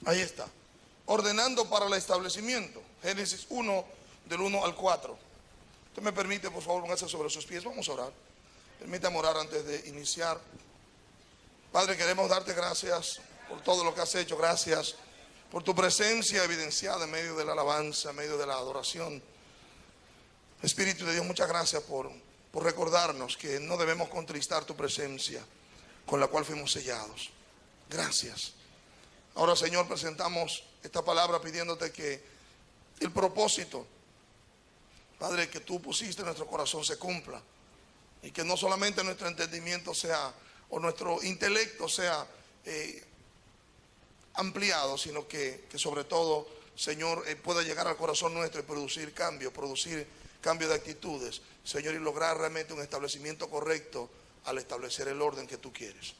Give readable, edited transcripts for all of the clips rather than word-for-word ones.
Ahí está. Ordenando para el establecimiento. Génesis 1, del 1 al 4. Usted me permite, por favor, póngase sobre sus pies. Vamos a orar. Permítame orar antes de iniciar. Padre, queremos darte gracias por todo lo que has hecho. Gracias por tu presencia evidenciada en medio de la alabanza, en medio de la adoración. Espíritu de Dios, muchas gracias por recordarnos que no debemos contristar tu presencia con la cual fuimos sellados. Gracias. Ahora, Señor, presentamos esta palabra pidiéndote que el propósito, Padre, que tú pusiste en nuestro corazón se cumpla. Y que no solamente nuestro entendimiento sea, o nuestro intelecto sea ampliado, sino que sobre todo, Señor, pueda llegar al corazón nuestro y producir cambio de actitudes, Señor, y lograr realmente un establecimiento correcto al establecer el orden que tú quieres.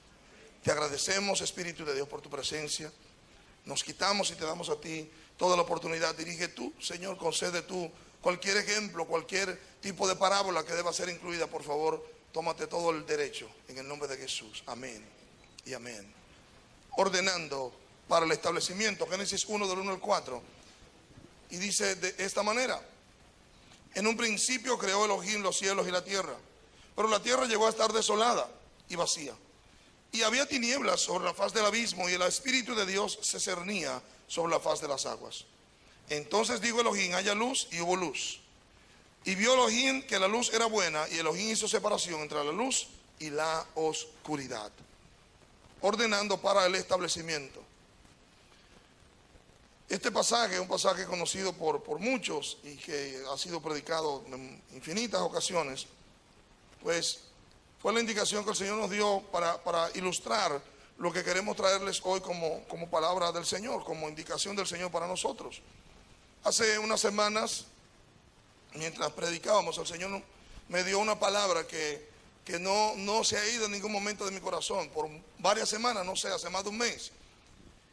Te agradecemos, Espíritu de Dios, por tu presencia. Nos quitamos y te damos a ti toda la oportunidad. Dirige tú, Señor, concede tú cualquier ejemplo, cualquier tipo de parábola que deba ser incluida, por favor, tómate todo el derecho en el nombre de Jesús. Amén y amén. Ordenando para el establecimiento, Génesis 1, del 1 al 4. Y dice de esta manera: en un principio creó Elohim los cielos y la tierra, pero la tierra llegó a estar desolada y vacía. Y había tinieblas sobre la faz del abismo, y el Espíritu de Dios se cernía sobre la faz de las aguas. Entonces dijo Elohim: haya luz, y hubo luz. Y vio Elohim que la luz era buena, y Elohim hizo separación entre la luz y la oscuridad. Ordenando para el establecimiento. Este pasaje es un pasaje conocido por muchos y que ha sido predicado en infinitas ocasiones, pues fue la indicación que el Señor nos dio para ilustrar lo que queremos traerles hoy como palabra del Señor, como indicación del Señor para nosotros. Hace unas semanas, mientras predicábamos, el Señor me dio una palabra que no se ha ido en ningún momento de mi corazón, por varias semanas, no sé, hace más de un mes.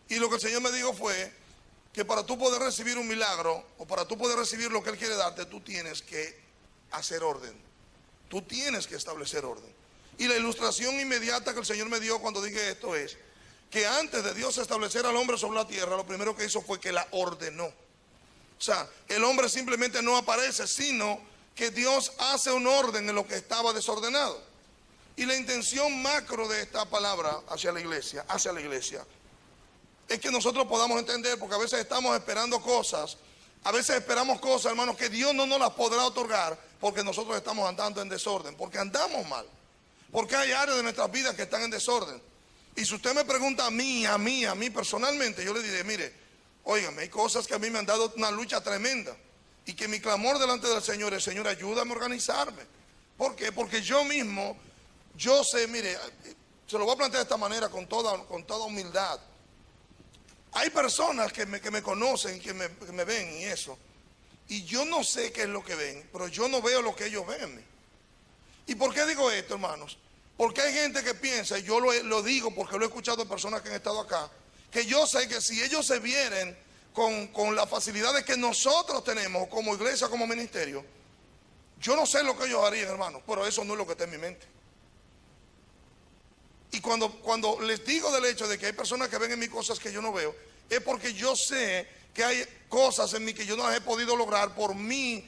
Y lo que el Señor me dijo fue que para tú poder recibir un milagro, o para tú poder recibir lo que Él quiere darte, tú tienes que hacer orden. Tú tienes que establecer orden. Y la ilustración inmediata que el Señor me dio cuando dije esto es que antes de Dios establecer al hombre sobre la tierra, lo primero que hizo fue que la ordenó. O sea, el hombre simplemente no aparece, sino que Dios hace un orden en lo que estaba desordenado. Y la intención macro de esta palabra hacia la iglesia, es que nosotros podamos entender, porque a veces estamos esperando cosas, a veces esperamos cosas, hermanos, que Dios no nos las podrá otorgar porque nosotros estamos andando en desorden, porque andamos mal, porque hay áreas de nuestras vidas que están en desorden. Y si usted me pregunta a mí personalmente, yo le diré: mire, óigame, hay cosas que a mí me han dado una lucha tremenda, y que mi clamor delante del Señor es: Señor, ayúdame a organizarme. ¿Por qué? Porque yo mismo, yo sé, mire, se lo voy a plantear de esta manera con toda humildad. Hay personas que me conocen, que me ven y eso, y yo no sé qué es lo que ven, pero yo no veo lo que ellos ven en mí. ¿Y por qué digo esto, hermanos? Porque hay gente que piensa, y yo lo digo porque lo he escuchado de personas que han estado acá, que yo sé que si ellos se vieren con las facilidades que nosotros tenemos como iglesia, como ministerio, yo no sé lo que ellos harían, hermanos, pero eso no es lo que está en mi mente. Y cuando les digo del hecho de que hay personas que ven en mí cosas que yo no veo, es porque yo sé que hay cosas en mí que yo no las he podido lograr por mi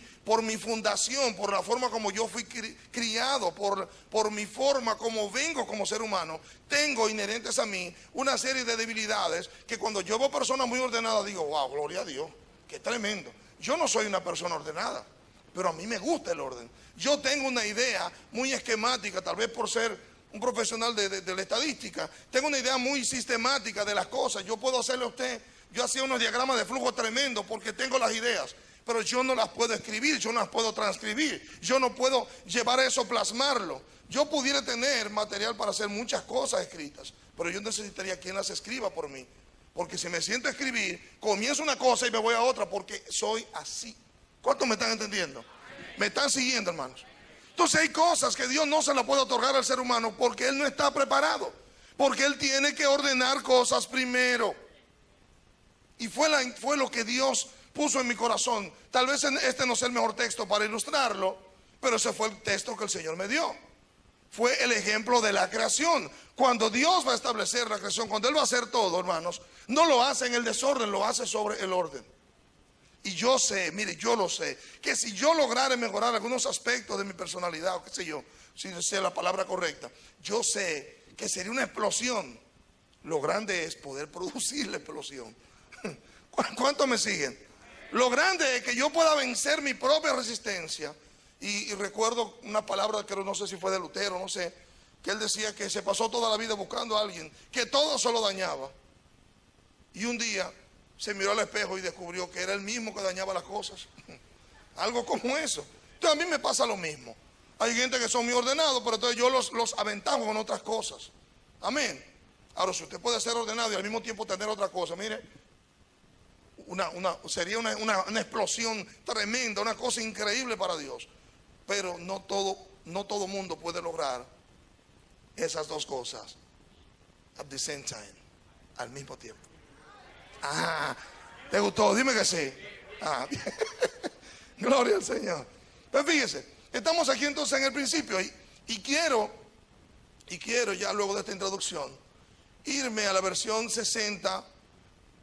fundación, por la forma como yo fui criado, por mi forma como vengo como ser humano. Tengo inherentes a mí una serie de debilidades que cuando yo veo personas muy ordenadas digo: wow, gloria a Dios, qué tremendo. Yo no soy una persona ordenada, pero a mí me gusta el orden. Yo tengo una idea muy esquemática, tal vez por ser un profesional de la estadística, tengo una idea muy sistemática de las cosas. Yo puedo hacerle a usted, yo hacía unos diagramas de flujo tremendos porque tengo las ideas, pero yo no las puedo escribir, yo no las puedo transcribir, yo no puedo llevar eso, plasmarlo. Yo pudiera tener material para hacer muchas cosas escritas, pero yo necesitaría quien las escriba por mí, porque si me siento a escribir, comienzo una cosa y me voy a otra, porque soy así. ¿Cuántos me están entendiendo? ¿Me están siguiendo, hermanos? Entonces hay cosas que Dios no se las puede otorgar al ser humano porque Él no está preparado, porque Él tiene que ordenar cosas primero. Y fue lo que Dios puso en mi corazón. Tal vez este no sea el mejor texto para ilustrarlo, pero ese fue el texto que el Señor me dio. Fue el ejemplo de la creación. Cuando Dios va a establecer la creación, cuando Él va a hacer todo, hermanos, No lo hace en el desorden, lo hace sobre el orden. Y yo sé, mire, yo lo sé, que si yo lograra mejorar algunos aspectos de mi personalidad, o qué sé yo, si sé la palabra correcta, yo sé que sería una explosión. Lo grande es poder producir la explosión. ¿Cuántos me siguen? Lo grande es que yo pueda vencer mi propia resistencia. Y recuerdo una palabra que no sé si fue de Lutero, no sé, que él decía que se pasó toda la vida buscando a alguien que todo se lo dañaba. Y un día se miró al espejo y descubrió que era el mismo que dañaba las cosas. Algo como eso. Entonces a mí me pasa lo mismo. Hay gente que son muy ordenados, pero entonces yo los aventajo con otras cosas. Amén. Ahora, si usted puede ser ordenado y al mismo tiempo tener otra cosa, mire, sería una explosión tremenda, una cosa increíble para Dios. Pero no todo mundo puede lograr esas dos cosas at the same time, al mismo tiempo. Ah, ¿te gustó? Dime que sí. Ah, gloria al Señor. Pues fíjese, estamos aquí entonces en el principio y quiero ya luego de esta introducción irme a la versión 60,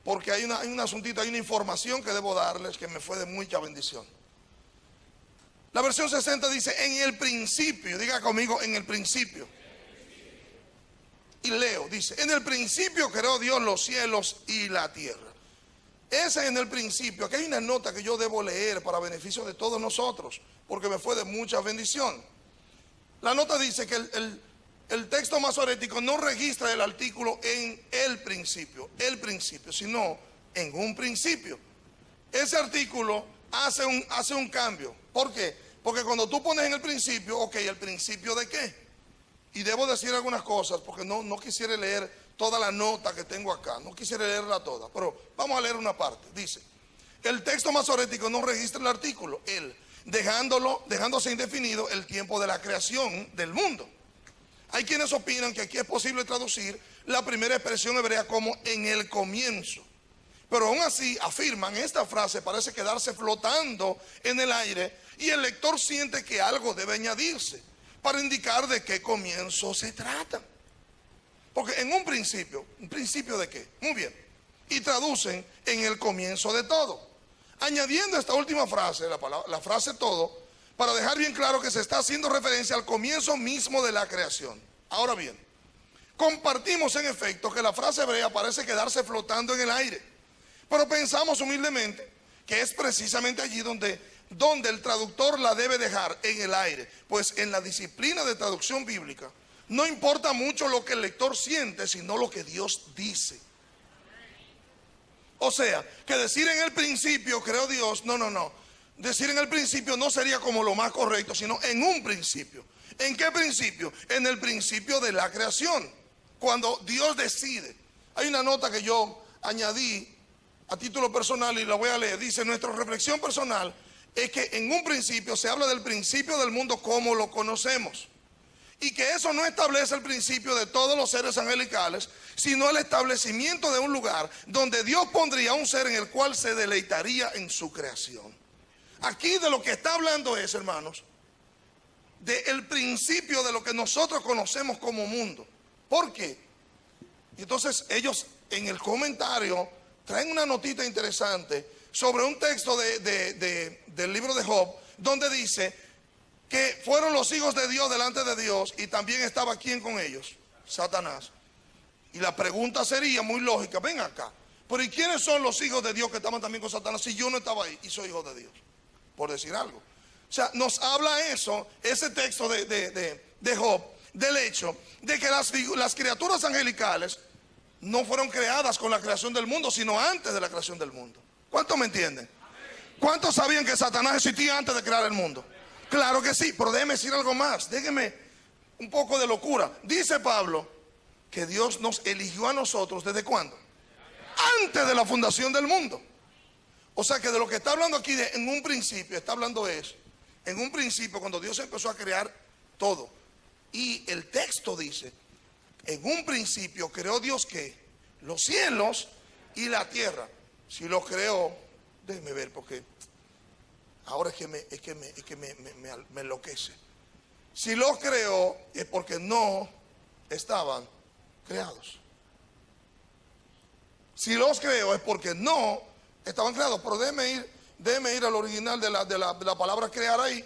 porque hay un asuntito, hay una información que debo darles que me fue de mucha bendición. La versión 60 dice, en el principio, diga conmigo, en el principio. Y leo, dice, en el principio creó Dios los cielos y la tierra. Ese en el principio. Aquí hay una nota que yo debo leer para beneficio de todos nosotros, porque me fue de mucha bendición. La nota dice que el texto masorético no registra el artículo en el principio, sino en un principio. Ese artículo hace un cambio. ¿Por qué? Porque cuando tú pones en el principio, ok, ¿el principio de qué? Y debo decir algunas cosas, porque no quisiera leer toda la nota que tengo acá, no quisiera leerla toda, pero vamos a leer una parte. Dice, el texto masorético no registra el artículo, dejándose indefinido el tiempo de la creación del mundo. Hay quienes opinan que aquí es posible traducir la primera expresión hebrea como en el comienzo. Pero aún así afirman, esta frase parece quedarse flotando en el aire y el lector siente que algo debe añadirse para indicar de qué comienzo se trata. Porque en ¿un principio de qué? Muy bien. Y traducen en el comienzo de todo. Añadiendo esta última frase, la frase todo, para dejar bien claro que se está haciendo referencia al comienzo mismo de la creación. Ahora bien, compartimos en efecto que la frase hebrea parece quedarse flotando en el aire. Pero pensamos humildemente que es precisamente allí donde el traductor la debe dejar, en el aire. Pues en la disciplina de traducción bíblica no importa mucho lo que el lector siente, sino lo que Dios dice. O sea, que decir en el principio creó Dios, no. Decir en el principio no sería como lo más correcto, sino en un principio. ¿En qué principio? En el principio de la creación, cuando Dios decide. Hay una nota que yo añadí a título personal y la voy a leer. Dice, nuestra reflexión personal es que en un principio se habla del principio del mundo como lo conocemos, y que eso no establece el principio de todos los seres angelicales, sino el establecimiento de un lugar donde Dios pondría un ser en el cual se deleitaría en su creación. Aquí de lo que está hablando es, hermanos, del principio de lo que nosotros conocemos como mundo. ¿Por qué? Entonces ellos en el comentario traen una notita interesante sobre un texto del libro de Job, donde dice que fueron los hijos de Dios delante de Dios y también estaba ¿quién con ellos? Satanás. Y la pregunta sería muy lógica, ven acá, pero ¿y quiénes son los hijos de Dios que estaban también con Satanás si yo no estaba ahí y soy hijo de Dios? Por decir algo. O sea, nos habla ese texto de Job, del hecho de que las criaturas angelicales no fueron creadas con la creación del mundo, sino antes de la creación del mundo. ¿Cuántos me entienden? ¿Cuántos sabían que Satanás existía antes de crear el mundo? Claro que sí, pero déjeme decir algo más, déjeme un poco de locura. Dice Pablo que Dios nos eligió a nosotros, ¿desde cuándo? Antes de la fundación del mundo. O sea que de lo que está hablando aquí en un principio, está hablando en un principio cuando Dios empezó a crear todo. Y el texto dice, en un principio creó Dios ¿qué? Los cielos y la tierra. Si los creó, déjeme ver porque ahora es que me enloquece. Si los creó es porque no estaban creados. Si los creó es porque no estaban creados. Pero déjeme ir al original de la palabra crear ahí,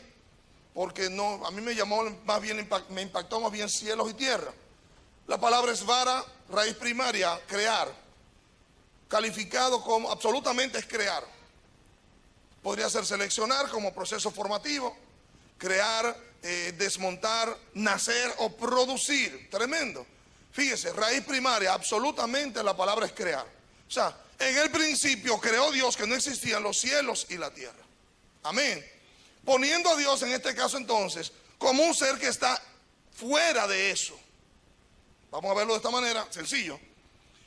porque no, a mí me llamó más bien, me impactó más bien cielos y tierra. La palabra es vara, raíz primaria, crear. Calificado como absolutamente es crear. Podría ser seleccionar como proceso formativo, crear, desmontar, nacer o producir. Tremendo. Fíjese, raíz primaria, absolutamente la palabra es crear. O sea, en el principio creó Dios que no existían los cielos y la tierra. Amén. Poniendo a Dios en este caso entonces como un ser que está fuera de eso. Vamos a verlo de esta manera, sencillo.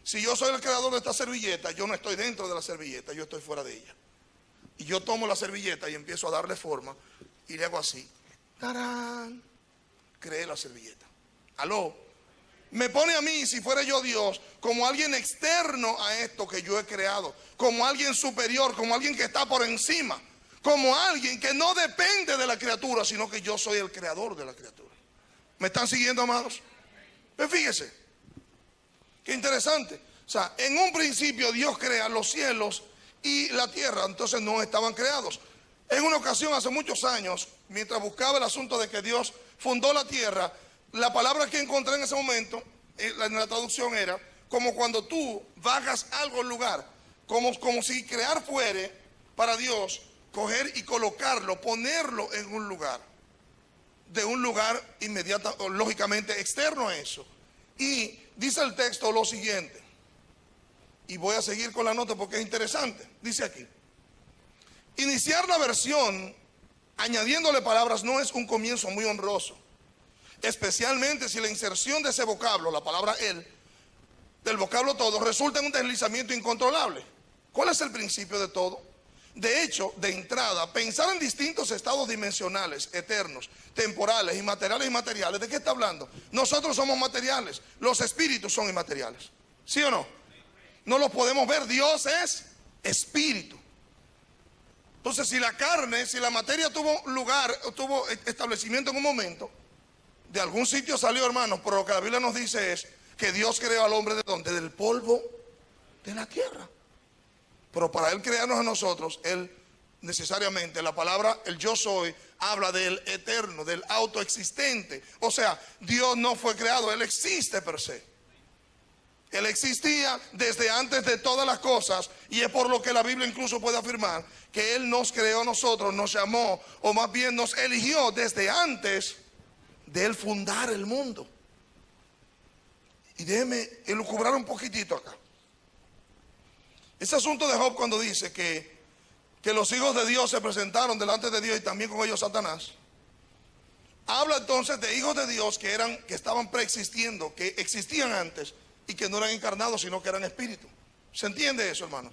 Si yo soy el creador de esta servilleta, yo no estoy dentro de la servilleta, yo estoy fuera de ella. Y yo tomo la servilleta y empiezo a darle forma y le hago así. ¡Tarán! Creé la servilleta. ¿Aló? Me pone a mí, si fuera yo Dios, como alguien externo a esto que yo he creado, como alguien superior, como alguien que está por encima, como alguien que no depende de la criatura, sino que yo soy el creador de la criatura. ¿Me están siguiendo, amados? Pues fíjese, qué interesante. O sea, en un principio Dios crea los cielos y la tierra, entonces no estaban creados. En una ocasión, hace muchos años, mientras buscaba el asunto de que Dios fundó la tierra, la palabra que encontré en ese momento, en la traducción era, como cuando tú bajas algo al lugar, como si crear fuere para Dios, coger y colocarlo, ponerlo en un lugar, de un lugar inmediato, lógicamente externo a eso. Y dice el texto lo siguiente, y voy a seguir con la nota porque es interesante. Dice aquí, iniciar la versión añadiéndole palabras no es un comienzo muy honroso, especialmente si la inserción de ese vocablo, la palabra él, del vocablo todo, resulta en un deslizamiento incontrolable. ¿Cuál es el principio de todo? De hecho, de entrada, pensar en distintos estados dimensionales, eternos, temporales, inmateriales y materiales. ¿De qué está hablando? Nosotros somos materiales, los espíritus son inmateriales. ¿Sí o no? No los podemos ver, Dios es espíritu. Entonces, si la carne, si la materia tuvo lugar, tuvo establecimiento en un momento, de algún sitio salió, hermanos, pero lo que la Biblia nos dice es que Dios creó al hombre ¿de dónde? Del polvo de la tierra. Pero para Él crearnos a nosotros, Él necesariamente, la palabra, el yo soy, habla del eterno, del autoexistente. O sea, Dios no fue creado, Él existe per se. Él existía desde antes de todas las cosas, y es por lo que la Biblia incluso puede afirmar que Él nos creó a nosotros, nos llamó, o más bien nos eligió desde antes de Él fundar el mundo. Y déjeme elucubrar un poquitito acá. Ese asunto de Job, cuando dice que los hijos de Dios se presentaron delante de Dios y también con ellos Satanás, habla entonces de hijos de Dios que estaban preexistiendo, que existían antes y que no eran encarnados, sino que eran espíritus. ¿Se entiende eso, hermanos?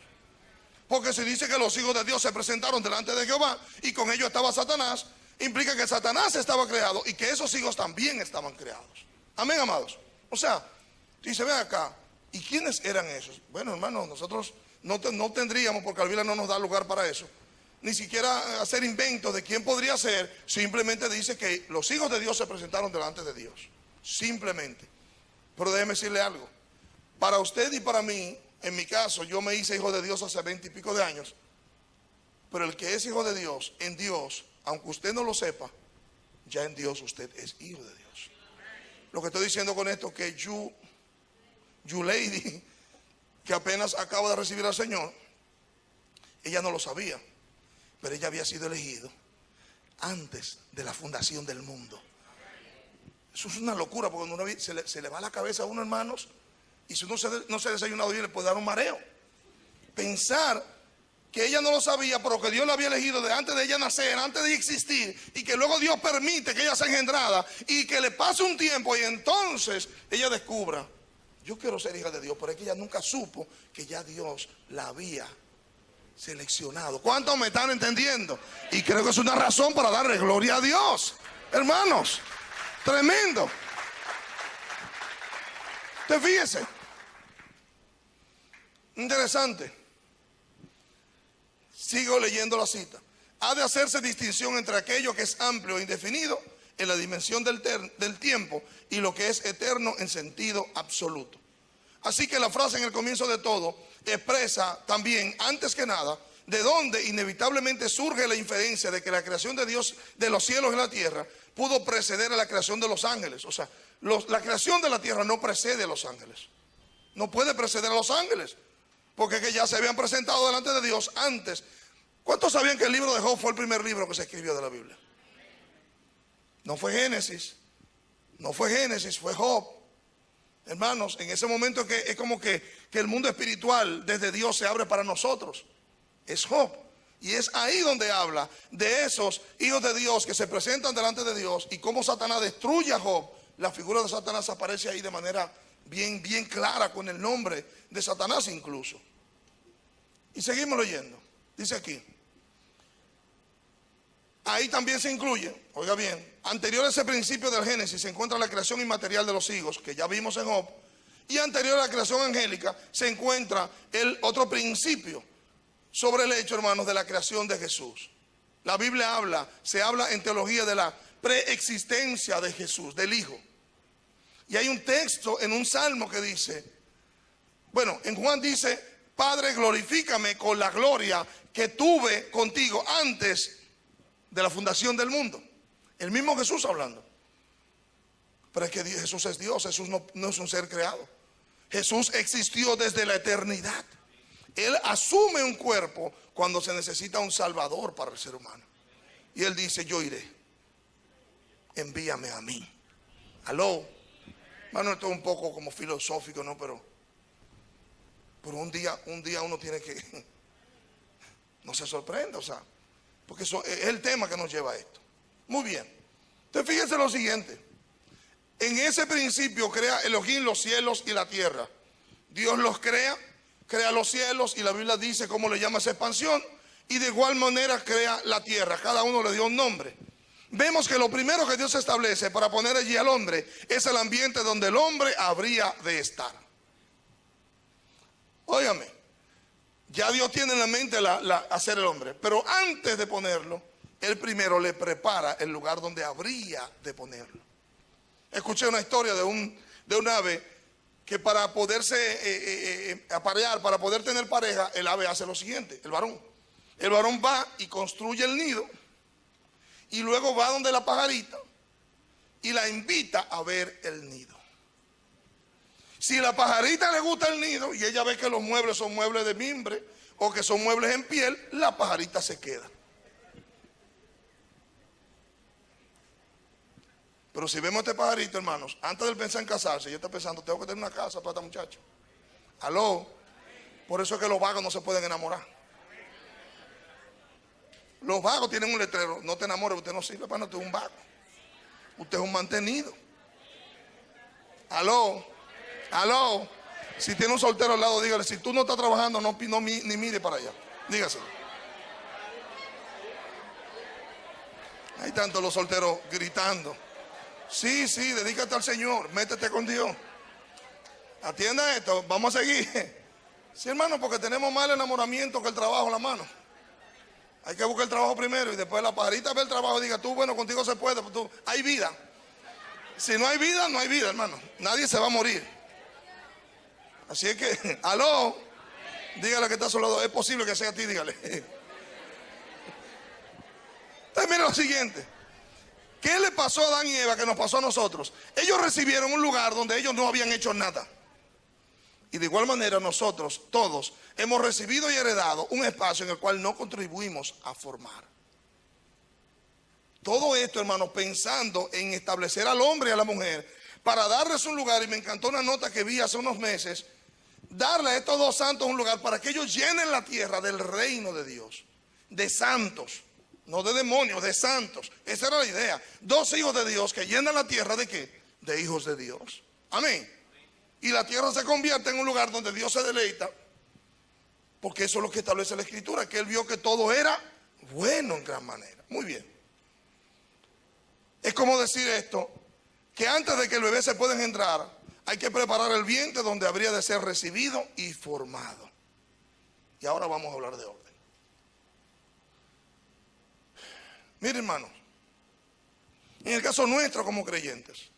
Porque si dice que los hijos de Dios se presentaron delante de Jehová y con ellos estaba Satanás, implica que Satanás estaba creado y que esos hijos también estaban creados. Amén, amados. O sea, dice, ven acá, ¿y quiénes eran esos? Bueno, hermanos, nosotros no tendríamos, porque la Biblia no nos da lugar para eso, ni siquiera hacer inventos de quién podría ser. Simplemente dice que los hijos de Dios se presentaron delante de Dios, simplemente. Pero déjeme decirle algo, para usted y para mí, en mi caso, yo me hice hijo de Dios hace 20 y pico de años, pero el que es hijo de Dios, en Dios, aunque usted no lo sepa, ya en Dios usted es hijo de Dios. Lo que estoy diciendo con esto es que you lady, que apenas acaba de recibir al Señor, ella no lo sabía, pero ella había sido elegido antes de la fundación del mundo. Eso es una locura, porque uno se le va la cabeza a uno, hermanos, y si uno no se ha desayunado bien, le puede dar un mareo. Pensar que ella no lo sabía, pero que Dios la había elegido de antes de ella nacer, antes de existir, y que luego Dios permite que ella sea engendrada y que le pase un tiempo y entonces ella descubra, yo quiero ser hija de Dios, pero es que ella nunca supo que ya Dios la había seleccionado. ¿Cuántos me están entendiendo? Y creo que es una razón para darle gloria a Dios, hermanos. Tremendo. Te fíjese, interesante. Sigo leyendo la cita. Ha de hacerse distinción entre aquello que es amplio e indefinido en la dimensión del tiempo y lo que es eterno en sentido absoluto. Así que la frase en el comienzo de todo expresa también, antes que nada, de dónde inevitablemente surge la inferencia de que la creación de Dios de los cielos y la tierra pudo preceder a la creación de los ángeles. O sea, la creación de la tierra no precede a los ángeles. No puede preceder a los ángeles, porque es que ya se habían presentado delante de Dios antes. ¿Cuántos sabían que el libro de Job fue el primer libro que se escribió de la Biblia? No fue Génesis, no fue Génesis, fue Job. Hermanos, en ese momento es como que el mundo espiritual desde Dios se abre para nosotros. Es Job. Y es ahí donde habla de esos hijos de Dios que se presentan delante de Dios y cómo Satanás destruye a Job. La figura de Satanás aparece ahí de manera bien clara, con el nombre de Satanás incluso. Y seguimos leyendo. Dice aquí. Ahí también se incluye, oiga bien, anterior a ese principio del Génesis se encuentra la creación inmaterial de los higos, que ya vimos en Job, y anterior a la creación angélica se encuentra el otro principio sobre el hecho, hermanos, de la creación de Jesús. La Biblia se habla en teología de la preexistencia de Jesús, del Hijo. Y hay un texto en un salmo que dice, bueno, en Juan dice, Padre, glorifícame con la gloria que tuve contigo antes de la fundación del mundo. El mismo Jesús hablando. Pero es que Jesús es Dios, Jesús no es un ser creado. Jesús existió desde la eternidad. Él asume un cuerpo cuando se necesita un salvador para el ser humano. Y Él dice, yo iré, envíame a mí. Aló. Bueno, esto es un poco como filosófico, ¿no? Pero un día uno tiene que, no se sorprenda, o sea, porque eso es el tema que nos lleva a esto. Muy bien. Entonces fíjense lo siguiente. En ese principio crea Elohim los cielos y la tierra. Dios los crea los cielos y la Biblia dice cómo le llama esa expansión. Y de igual manera crea la tierra. Cada uno le dio un nombre. Vemos que lo primero que Dios establece para poner allí al hombre es el ambiente donde el hombre habría de estar. Óigame. Ya Dios tiene en la mente hacer el hombre, pero antes de ponerlo, Él primero le prepara el lugar donde habría de ponerlo. Escuché una historia de un ave que para poderse aparear, para poder tener pareja, el ave hace lo siguiente, el varón. El varón va y construye el nido y luego va donde la pajarita y la invita a ver el nido. Si la pajarita le gusta el nido y ella ve que los muebles son muebles de mimbre o que son muebles en piel, la pajarita se queda. Pero si vemos a este pajarito, hermanos, antes de pensar en casarse, ya está pensando, tengo que tener una casa para este muchacho. Aló. Por eso es que los vagos no se pueden enamorar. Los vagos tienen un letrero, no te enamores, usted no sirve para nada, usted es un vago. Usted es un mantenido. Aló. Aló. Si tiene un soltero al lado, dígale, si tú no estás trabajando, ni mire para allá. Dígaselo. Hay tantos los solteros gritando. Sí, dedícate al Señor, métete con Dios. Atienda esto, vamos a seguir. Sí, hermano, porque tenemos más el enamoramiento que el trabajo en la mano. Hay que buscar el trabajo primero y después la pajarita ve el trabajo y diga, tú, bueno, contigo se puede, pues hay vida. Si no hay vida, no hay vida, hermano. Nadie se va a morir. Así es que, aló, dígale que está a su lado, es posible que sea a ti, dígale. Entonces miren lo siguiente. ¿Qué le pasó a Adán y Eva que nos pasó a nosotros? Ellos recibieron un lugar donde ellos no habían hecho nada. Y de igual manera nosotros, todos, hemos recibido y heredado un espacio en el cual no contribuimos a formar. Todo esto, hermanos, pensando en establecer al hombre y a la mujer para darles un lugar, y me encantó una nota que vi hace unos meses, darle a estos dos santos un lugar para que ellos llenen la tierra del reino de Dios, de santos, no de demonios, de santos. Esa era la idea. Dos hijos de Dios que llenan la tierra ¿de qué? De hijos de Dios. Amén. Y la tierra se convierte en un lugar donde Dios se deleita, porque eso es lo que establece la Escritura, que Él vio que todo era bueno en gran manera. Muy bien. Es como decir esto, que antes de que el bebé se pueda engendrar, hay que preparar el vientre donde habría de ser recibido y formado. Y ahora vamos a hablar de orden. Miren, hermanos, en el caso nuestro como creyentes,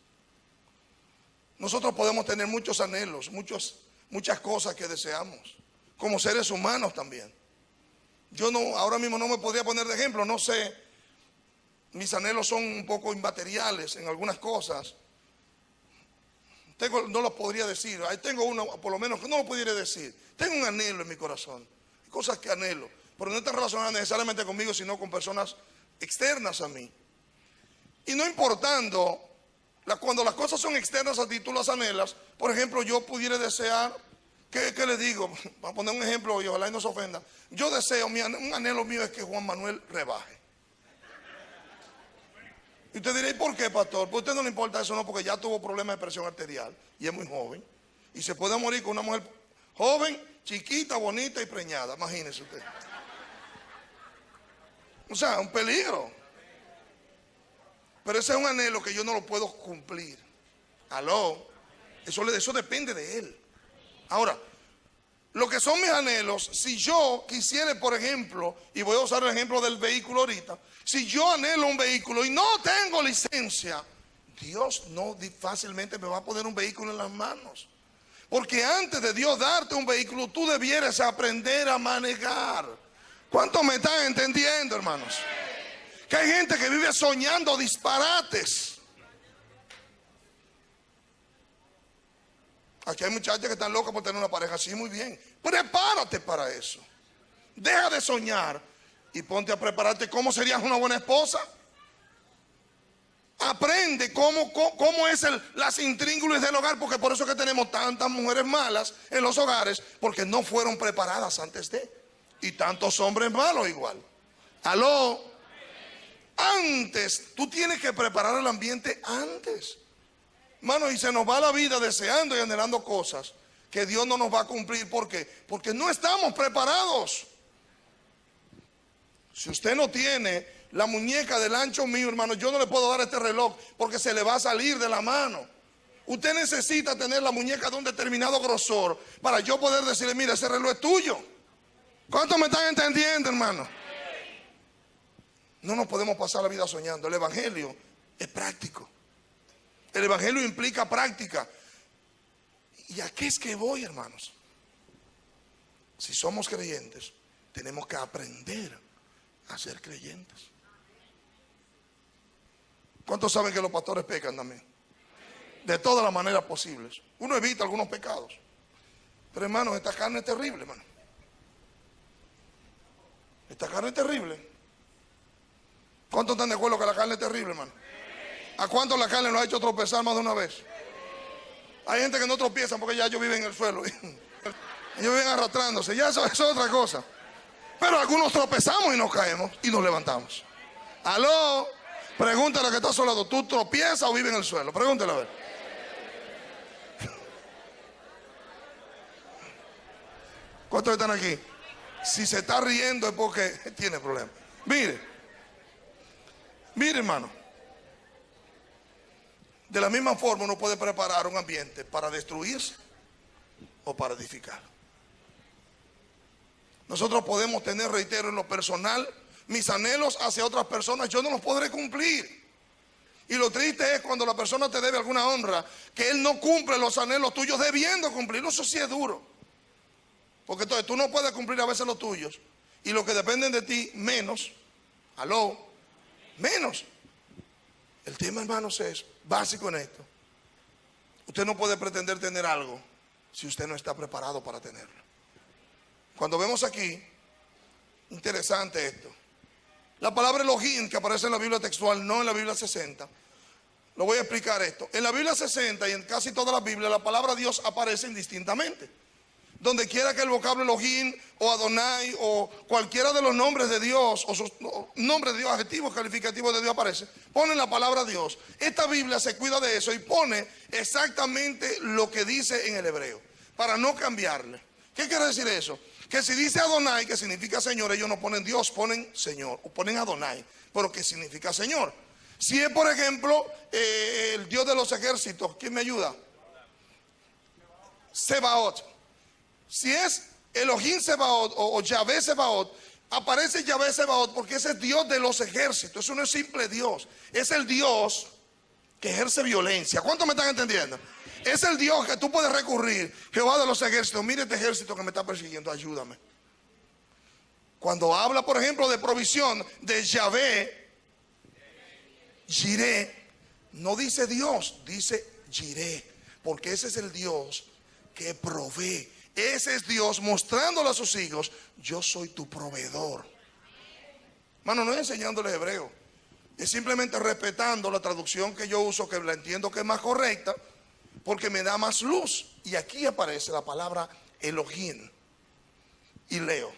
nosotros podemos tener muchos anhelos, muchos muchas cosas que deseamos, como seres humanos también. Yo no, ahora mismo no me podría poner de ejemplo, no sé, mis anhelos son un poco inmateriales en algunas cosas. No los podría decir, ahí tengo uno, por lo menos que no lo pudiera decir. Tengo un anhelo en mi corazón, cosas que anhelo, pero no están relacionadas necesariamente conmigo, sino con personas externas a mí. Y no importando, cuando las cosas son externas a ti, tú las anhelas. Por ejemplo, yo pudiera desear, ¿qué le digo? Voy a poner un ejemplo y ojalá y no se ofenda. Yo deseo, un anhelo mío es que Juan Manuel rebaje. Y usted dirá, ¿y por qué, pastor? Pues a usted no le importa eso, no, porque ya tuvo problemas de presión arterial y es muy joven. Y se puede morir con una mujer joven, chiquita, bonita y preñada, imagínese usted. O sea, un peligro. Pero ese es un anhelo que yo no lo puedo cumplir. Aló, eso depende de él. Ahora, lo que son mis anhelos, si yo quisiera, por ejemplo, y voy a usar el ejemplo del vehículo ahorita, si yo anhelo un vehículo y no tengo licencia, Dios no fácilmente me va a poner un vehículo en las manos. Porque antes de Dios darte un vehículo, tú debieras aprender a manejar. ¿Cuántos me están entendiendo, hermanos? Que hay gente que vive soñando disparates. Aquí hay muchachas que están locas por tener una pareja. Sí, muy bien. Prepárate para eso. Deja de soñar y ponte a prepararte cómo serías una buena esposa. Aprende cómo es las intríngulis del hogar, porque por eso es que tenemos tantas mujeres malas en los hogares, porque no fueron preparadas antes de. Y tantos hombres malos igual. Aló. Antes, tú tienes que preparar el ambiente antes. Hermano, y se nos va la vida deseando y anhelando cosas que Dios no nos va a cumplir. ¿Por qué? Porque no estamos preparados. Si usted no tiene la muñeca del ancho mío, hermano, yo no le puedo dar este reloj porque se le va a salir de la mano. Usted necesita tener la muñeca de un determinado grosor para yo poder decirle, mira, ese reloj es tuyo. ¿Cuántos me están entendiendo, hermano? No nos podemos pasar la vida soñando. El evangelio es práctico. El evangelio implica práctica. ¿Y a qué es que voy, hermanos? Si somos creyentes, tenemos que aprender a ser creyentes. ¿Cuántos saben que los pastores pecan también? De todas las maneras posibles. Uno evita algunos pecados. Pero, hermanos, esta carne es terrible, hermano. Esta carne es terrible. ¿Cuántos están de acuerdo que la carne es terrible, hermano? ¿A cuántos la carne lo ha hecho tropezar más de una vez? Hay gente que no tropiezan porque ya ellos viven en el suelo. Ellos viven arrastrándose. Ya eso es otra cosa. Pero algunos tropezamos y nos caemos y nos levantamos. Aló, pregúntale a que está a su lado. ¿Tú tropiezas o vives en el suelo? Pregúntale a ver. ¿Cuántos están aquí? Si se está riendo es porque tiene problemas. Mire, hermano. De la misma forma uno puede preparar un ambiente para destruirse o para edificar. Nosotros podemos tener, reitero, en lo personal, mis anhelos hacia otras personas, yo no los podré cumplir. Y lo triste es cuando la persona te debe alguna honra, que él no cumple los anhelos tuyos debiendo cumplirlo. Eso sí es duro. Porque entonces tú no puedes cumplir a veces los tuyos. Y los que dependen de ti, menos. Aló, menos. El tema, hermanos, es básico en esto. Usted no puede pretender tener algo si usted no está preparado para tenerlo. Cuando vemos aquí, interesante esto. La palabra Elohim que aparece en la Biblia textual, no en la Biblia 60. Lo voy a explicar esto. En la Biblia 60 y en casi toda la Biblia, la palabra Dios aparece indistintamente. Donde quiera que el vocablo Elohim o Adonai o cualquiera de los nombres de Dios o sus nombres de Dios, adjetivos calificativos de Dios aparece, ponen la palabra Dios. Esta Biblia se cuida de eso y pone exactamente lo que dice en el hebreo, para no cambiarle. ¿Qué quiere decir eso? Que si dice Adonai, que significa Señor, ellos no ponen Dios, ponen Señor, o ponen Adonai, pero que significa Señor. Si es, por ejemplo, el Dios de los ejércitos, ¿quién me ayuda? Sebaot. Si es Elohim Sebaot o Yahvé Sebaot, aparece Yahvé Sebaot porque ese es Dios de los ejércitos. Eso no es simple Dios, es el Dios que ejerce violencia. ¿Cuántos me están entendiendo? Es el Dios que tú puedes recurrir. Jehová de los ejércitos, mire este ejército que me está persiguiendo, ayúdame. Cuando habla, por ejemplo, de provisión de Yahvé, Jireh, no dice Dios, dice Jireh, porque ese es el Dios que provee. Ese es Dios mostrándole a sus hijos: yo soy tu proveedor. Hermano, no es enseñándole hebreo, es simplemente respetando la traducción que yo uso, que la entiendo que es más correcta, porque me da más luz. Y aquí aparece la palabra Elohim. Y leo: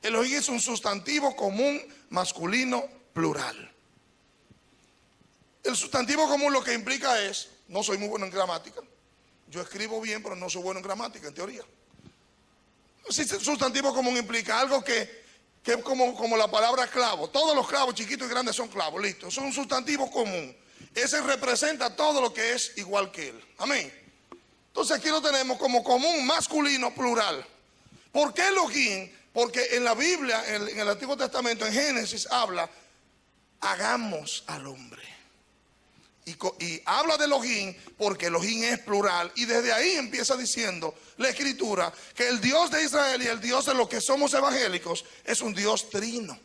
Elohim es un sustantivo común masculino plural. El sustantivo común lo que implica es, no soy muy bueno en gramática, yo escribo bien pero no soy bueno en gramática, en teoría. Sustantivo común implica algo que es como la palabra clavo. Todos los clavos chiquitos y grandes son clavos, listo. Eso es un sustantivo común. Ese representa todo lo que es igual que él. Amén. Entonces aquí lo tenemos como común masculino plural. ¿Por qué Elohim? Porque en la Biblia, en el Antiguo Testamento, en Génesis, habla: hagamos al hombre. Y habla de Elohim porque Elohim es plural. Y desde ahí empieza diciendo la Escritura que el Dios de Israel y el Dios de los que somos evangélicos es un Dios trino.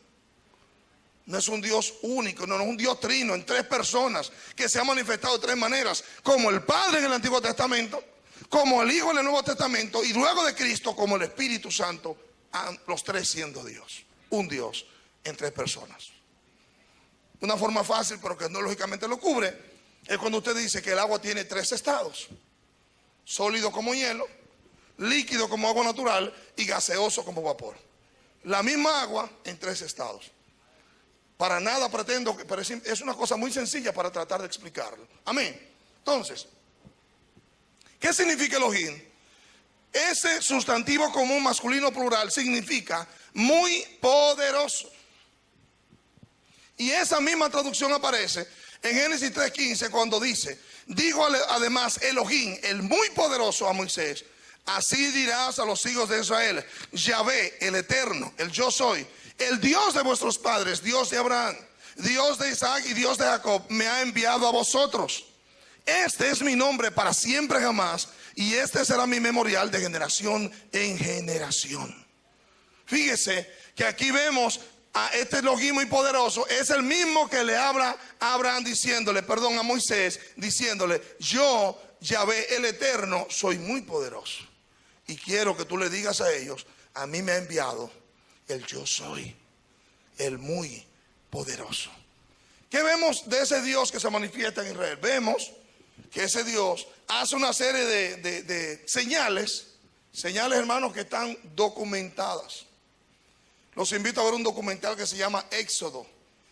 No es un Dios único, no es un Dios trino en tres personas, que se ha manifestado de tres maneras: como el Padre en el Antiguo Testamento, como el Hijo en el Nuevo Testamento, y luego de Cristo como el Espíritu Santo, los tres siendo Dios. Un Dios en tres personas. Una forma fácil, pero que no lógicamente lo cubre, es cuando usted dice que el agua tiene tres estados: sólido como hielo, líquido como agua natural y gaseoso como vapor. La misma agua en tres estados. Para nada pretendo, pero es una cosa muy sencilla para tratar de explicarlo. Amén. Entonces, ¿qué significa Elohim? Ese sustantivo común masculino plural significa muy poderoso. Y esa misma traducción aparece en Génesis 3:15 cuando dice: dijo además Elohim, el muy poderoso, a Moisés: así dirás a los hijos de Israel: Yahvé, el eterno, el yo soy, el Dios de vuestros padres, Dios de Abraham, Dios de Isaac y Dios de Jacob, me ha enviado a vosotros. Este es mi nombre para siempre jamás, y este será mi memorial de generación en generación. Fíjese que aquí vemos a este Elohim muy poderoso. Es el mismo que le habla a Abraham diciéndole, perdón, a Moisés, diciéndole: yo, Yahvé el eterno, soy muy poderoso. Y quiero que tú le digas a ellos: a mí me ha enviado el yo soy, el muy poderoso. ¿Qué vemos de ese Dios que se manifiesta en Israel? Vemos que ese Dios hace una serie de señales, hermanos, que están documentadas. Los invito a ver un documental que se llama Éxodo,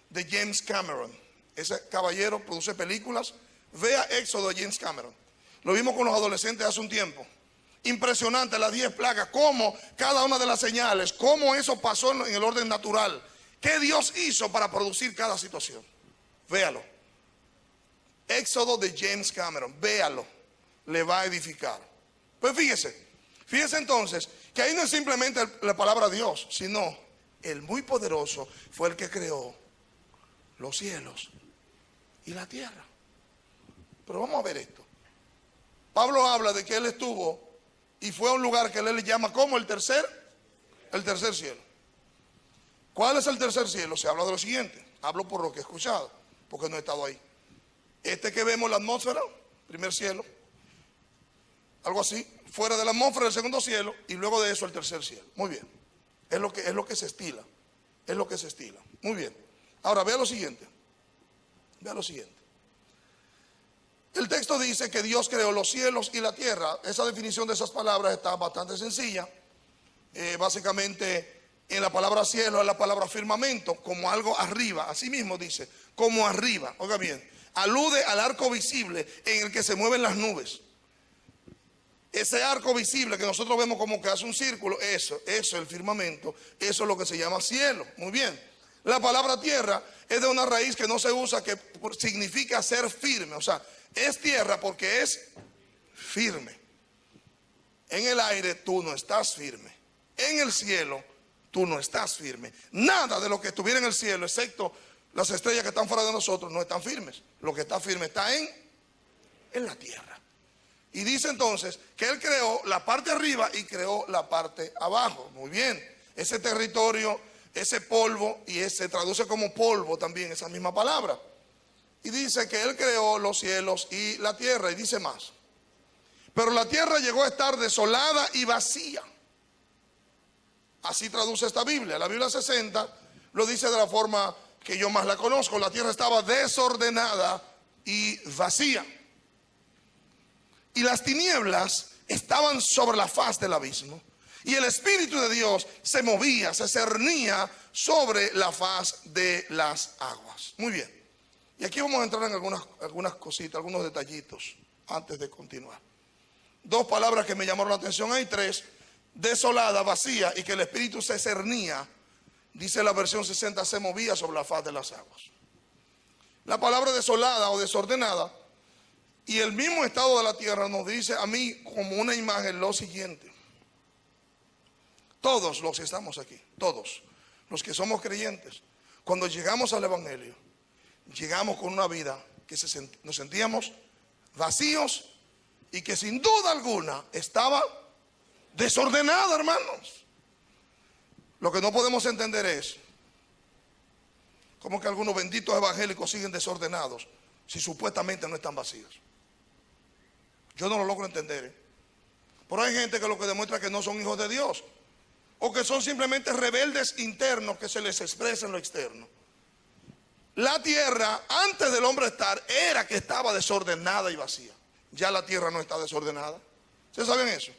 de James Cameron. Ese caballero produce películas. Vea Éxodo de James Cameron. Lo vimos con los adolescentes hace un tiempo. Impresionante, las 10 plagas, cómo cada una de las señales, cómo eso pasó en el orden natural. ¿Qué Dios hizo para producir cada situación? Véalo. Éxodo de James Cameron, véalo. Le va a edificar. Pues fíjese entonces que ahí no es simplemente la palabra Dios, sino el muy poderoso fue el que creó los cielos y la tierra. Pero vamos a ver esto. Pablo habla de que él estuvo y fue a un lugar que él le llama como el tercer cielo. ¿Cuál es el tercer cielo? Se habla de lo siguiente. Hablo por lo que he escuchado, porque no he estado ahí. Este que vemos, la atmósfera, primer cielo, algo así, fuera de la atmósfera, el segundo cielo, y luego de eso el tercer cielo. Muy bien. Es lo que se estila. Es lo que se estila. Muy bien. Ahora vea lo siguiente. Vea lo siguiente. El texto dice que Dios creó los cielos y la tierra. Esa definición de esas palabras está bastante sencilla. Básicamente, en la palabra cielo es la palabra firmamento, como algo arriba. Así mismo dice, como arriba. Oiga bien, alude al arco visible en el que se mueven las nubes. Ese arco visible que nosotros vemos como que hace un círculo, eso es el firmamento, eso es lo que se llama cielo. Muy bien. La palabra tierra es de una raíz que no se usa, que significa ser firme. O sea, es tierra porque es firme. En el aire tú no estás firme. En el cielo tú no estás firme. Nada de lo que estuviera en el cielo, excepto las estrellas que están fuera de nosotros, no están firmes. Lo que está firme está en la tierra. Y dice entonces que Él creó la parte arriba y creó la parte abajo. Muy bien, ese territorio, ese polvo, y se traduce como polvo también esa misma palabra. Y dice que Él creó los cielos y la tierra, y dice más. Pero la tierra llegó a estar desolada y vacía. Así traduce esta Biblia. La Biblia 60 lo dice de la forma que yo más la conozco. La tierra estaba desordenada y vacía. Y las tinieblas estaban sobre la faz del abismo. Y el Espíritu de Dios se movía, se cernía sobre la faz de las aguas. Muy bien. Y aquí vamos a entrar en algunas cositas, algunos detallitos antes de continuar. Dos palabras que me llamaron la atención. Hay tres: desolada, vacía, y que el Espíritu se cernía. Dice la versión 60, se movía sobre la faz de las aguas. La palabra desolada o desordenada y el mismo estado de la tierra nos dice a mí como una imagen lo siguiente. Todos los que estamos aquí, todos los que somos creyentes, cuando llegamos al Evangelio, llegamos con una vida que nos sentíamos vacíos y que sin duda alguna estaba desordenada, hermanos. Lo que no podemos entender es cómo que algunos benditos evangélicos siguen desordenados si supuestamente no están vacíos. Yo no lo logro entender, Pero hay gente que lo que demuestra que no son hijos de Dios, o que son simplemente rebeldes internos que se les expresa en lo externo. La tierra, antes del hombre estar, era que estaba desordenada y vacía. Ya la tierra no está desordenada. ¿Ustedes saben eso?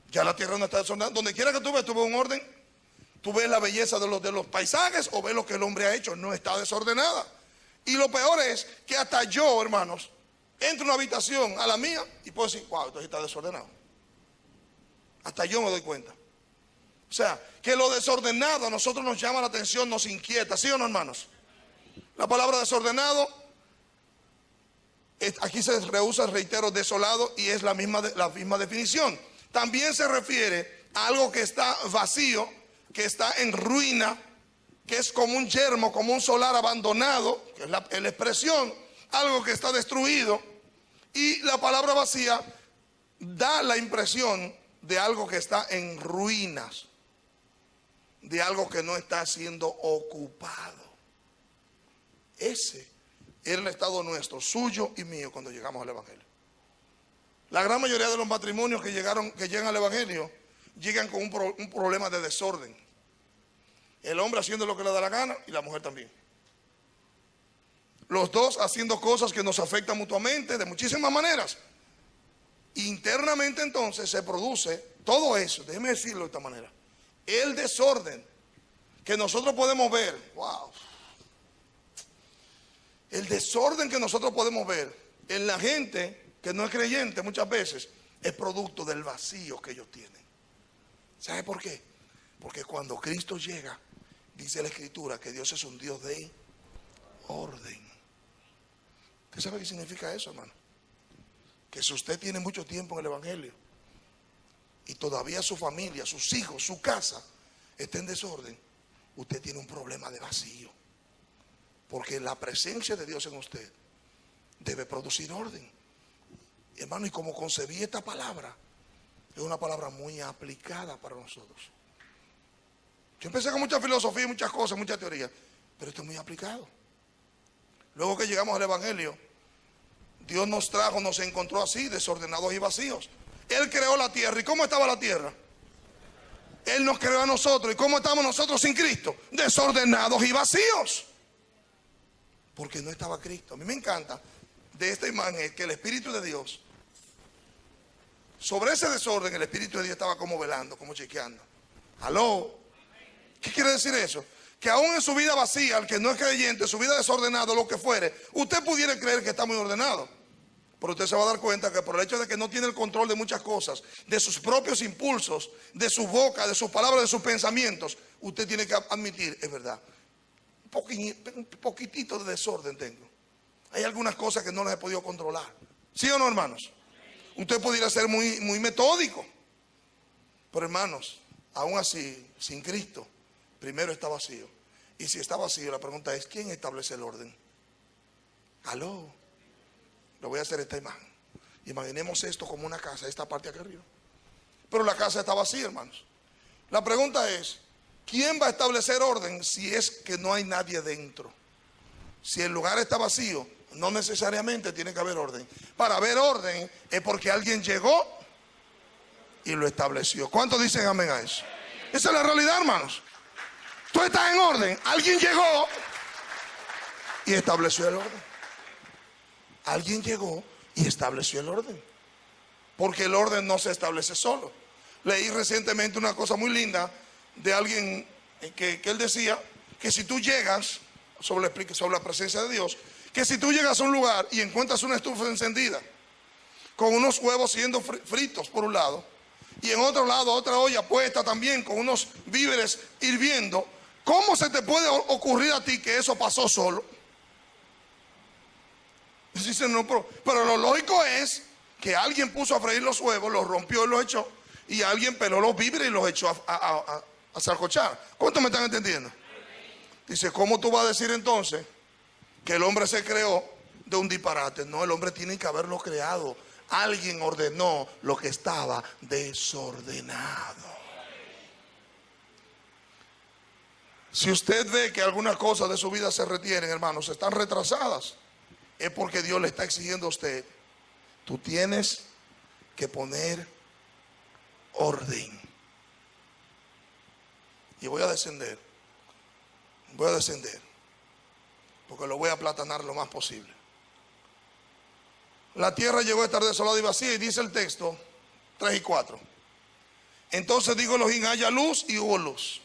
Ya la tierra no está desordenada. Donde quiera que tú ves un orden. Tú ves la belleza de los paisajes o ves lo que el hombre ha hecho. No está desordenada. Y lo peor es que hasta yo, hermanos, entro a una habitación a la mía y puedo decir, wow, esto está desordenado. Hasta yo me doy cuenta. O sea, que lo desordenado a nosotros nos llama la atención, nos inquieta. ¿Sí o no, hermanos? La palabra desordenado, aquí se rehúsa, reitero, desolado, y es la misma definición. También se refiere a algo que está vacío, que está en ruina, que es como un yermo, como un solar abandonado, que es la expresión, algo que está destruido. Y la palabra vacía da la impresión de algo que está en ruinas, de algo que no está siendo ocupado. Ese era el estado nuestro, suyo y mío, cuando llegamos al Evangelio. La gran mayoría de los matrimonios que llegan al Evangelio llegan con un problema de desorden. El hombre haciendo lo que le da la gana y la mujer también. Los dos haciendo cosas que nos afectan mutuamente de muchísimas maneras. Internamente entonces se produce todo eso, déjeme decirlo de esta manera. El desorden que nosotros podemos ver, wow. El desorden que nosotros podemos ver en la gente que no es creyente muchas veces es producto del vacío que ellos tienen. ¿Sabe por qué? Porque cuando Cristo llega, dice la Escritura que Dios es un Dios de orden. ¿Usted sabe qué significa eso, hermano? Que si usted tiene mucho tiempo en el Evangelio y todavía su familia, sus hijos, su casa está en desorden, usted tiene un problema de vacío. Porque la presencia de Dios en usted debe producir orden. Hermano, y como concebí esta palabra, es una palabra muy aplicada para nosotros. Yo empecé con mucha filosofía, muchas cosas, muchas teorías, pero esto es muy aplicado. Luego que llegamos al Evangelio, Dios nos trajo, nos encontró así, desordenados y vacíos. Él creó la tierra. ¿Y cómo estaba la tierra? Él nos creó a nosotros. ¿Y cómo estamos nosotros sin Cristo? Desordenados y vacíos. Porque no estaba Cristo. A mí me encanta de esta imagen que el Espíritu de Dios, sobre ese desorden, el Espíritu de Dios estaba como velando, como chequeando. ¿Aló? ¿Qué quiere decir eso? Que aún en su vida vacía, el que no es creyente, su vida desordenada, lo que fuere, usted pudiera creer que está muy ordenado. Pero usted se va a dar cuenta que por el hecho de que no tiene el control de muchas cosas, de sus propios impulsos, de su boca, de sus palabras, de sus pensamientos, usted tiene que admitir, es verdad, un poquitito de desorden tengo. Hay algunas cosas que no las he podido controlar. ¿Sí o no, hermanos? Usted pudiera ser muy metódico. Pero, hermanos, aún así, sin Cristo, primero está vacío. Y si está vacío, la pregunta es, ¿quién establece el orden? ¿Aló? Le voy a hacer esta imagen. Imaginemos esto como una casa, esta parte aquí arriba. Pero la casa está vacía, hermanos. La pregunta es, ¿quién va a establecer orden si es que no hay nadie dentro? Si el lugar está vacío, no necesariamente tiene que haber orden. Para haber orden es porque alguien llegó y lo estableció. ¿Cuántos dicen amén a eso? Esa es la realidad, hermanos. Tú estás en orden, alguien llegó y estableció el orden. Alguien llegó y estableció el orden. Porque el orden no se establece solo. Leí recientemente una cosa muy linda de alguien que él decía que si tú llegas, sobre la presencia de Dios, que si tú llegas a un lugar y encuentras una estufa encendida con unos huevos siendo fritos por un lado, y en otro lado otra olla puesta también con unos víveres hirviendo, ¿cómo se te puede ocurrir a ti que eso pasó solo? Dice, no, pero lo lógico es que alguien puso a freír los huevos, los rompió y los echó, y alguien peló los víveres y los echó a sancochar. ¿Cuántos me están entendiendo? Dice, ¿cómo tú vas a decir entonces que el hombre se creó de un disparate? No, el hombre tiene que haberlo creado. Alguien ordenó lo que estaba desordenado. Si usted ve que algunas cosas de su vida se retienen, hermanos, están retrasadas, es porque Dios le está exigiendo a usted, tú tienes que poner orden. Y voy a descender, porque lo voy a aplatanar lo más posible. La tierra llegó a estar desolada y vacía, y dice el texto 3 y 4. Entonces dijo Elohim, haya luz, y hubo luz.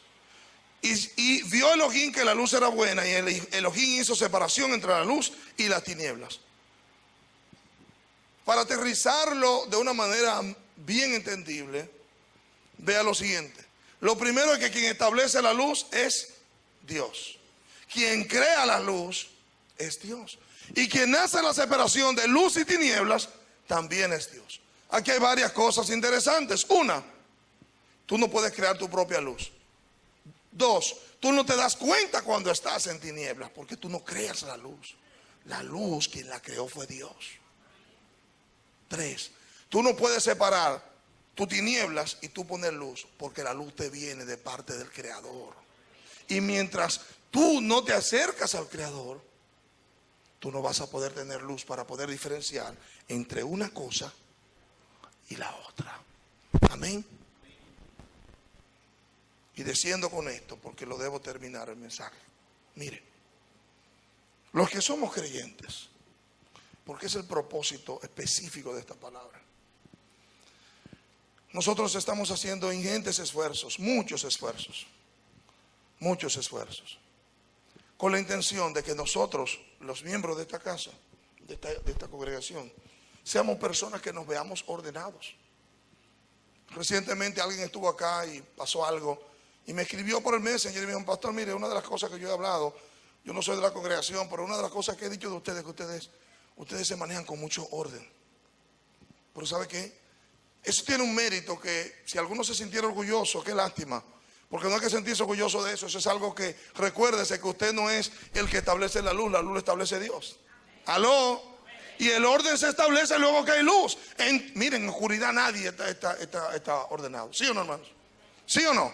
Y vio Elohim que la luz era buena, y Elohim hizo separación entre la luz y las tinieblas. Para aterrizarlo de una manera bien entendible, vea lo siguiente. Lo primero es que quien establece la luz es Dios. Quien crea la luz es Dios. Y quien hace la separación de luz y tinieblas también es Dios. Aquí hay varias cosas interesantes. Una, tú no puedes crear tu propia luz. Dos, tú no te das cuenta cuando estás en tinieblas porque tú no creas la luz. La luz, quien la creó fue Dios. Tres, tú no puedes separar tus tinieblas y tú poner luz porque la luz te viene de parte del Creador. Y mientras tú no te acercas al Creador, tú no vas a poder tener luz para poder diferenciar entre una cosa y la otra. Amén. Y desciendo con esto, porque lo debo terminar el mensaje. Mire, los que somos creyentes, porque es el propósito específico de esta palabra, nosotros estamos haciendo ingentes esfuerzos, muchos esfuerzos, con la intención de que nosotros, los miembros de esta casa, de esta congregación, seamos personas que nos veamos ordenados. Recientemente alguien estuvo acá y pasó algo y me escribió por el Messenger y me dijo, pastor, mire, una de las cosas que yo he hablado, yo no soy de la congregación, pero una de las cosas que he dicho de ustedes, que ustedes se manejan con mucho orden. Pero ¿sabe qué? Eso tiene un mérito que si alguno se sintiera orgulloso, qué lástima. Porque no hay que sentirse orgulloso de eso. Eso es algo que, recuérdese que usted no es el que establece la luz lo establece Dios. ¿Aló? Y el orden se establece luego que hay luz. Miren, en oscuridad nadie está ordenado. ¿Sí o no, hermanos? ¿Sí o no?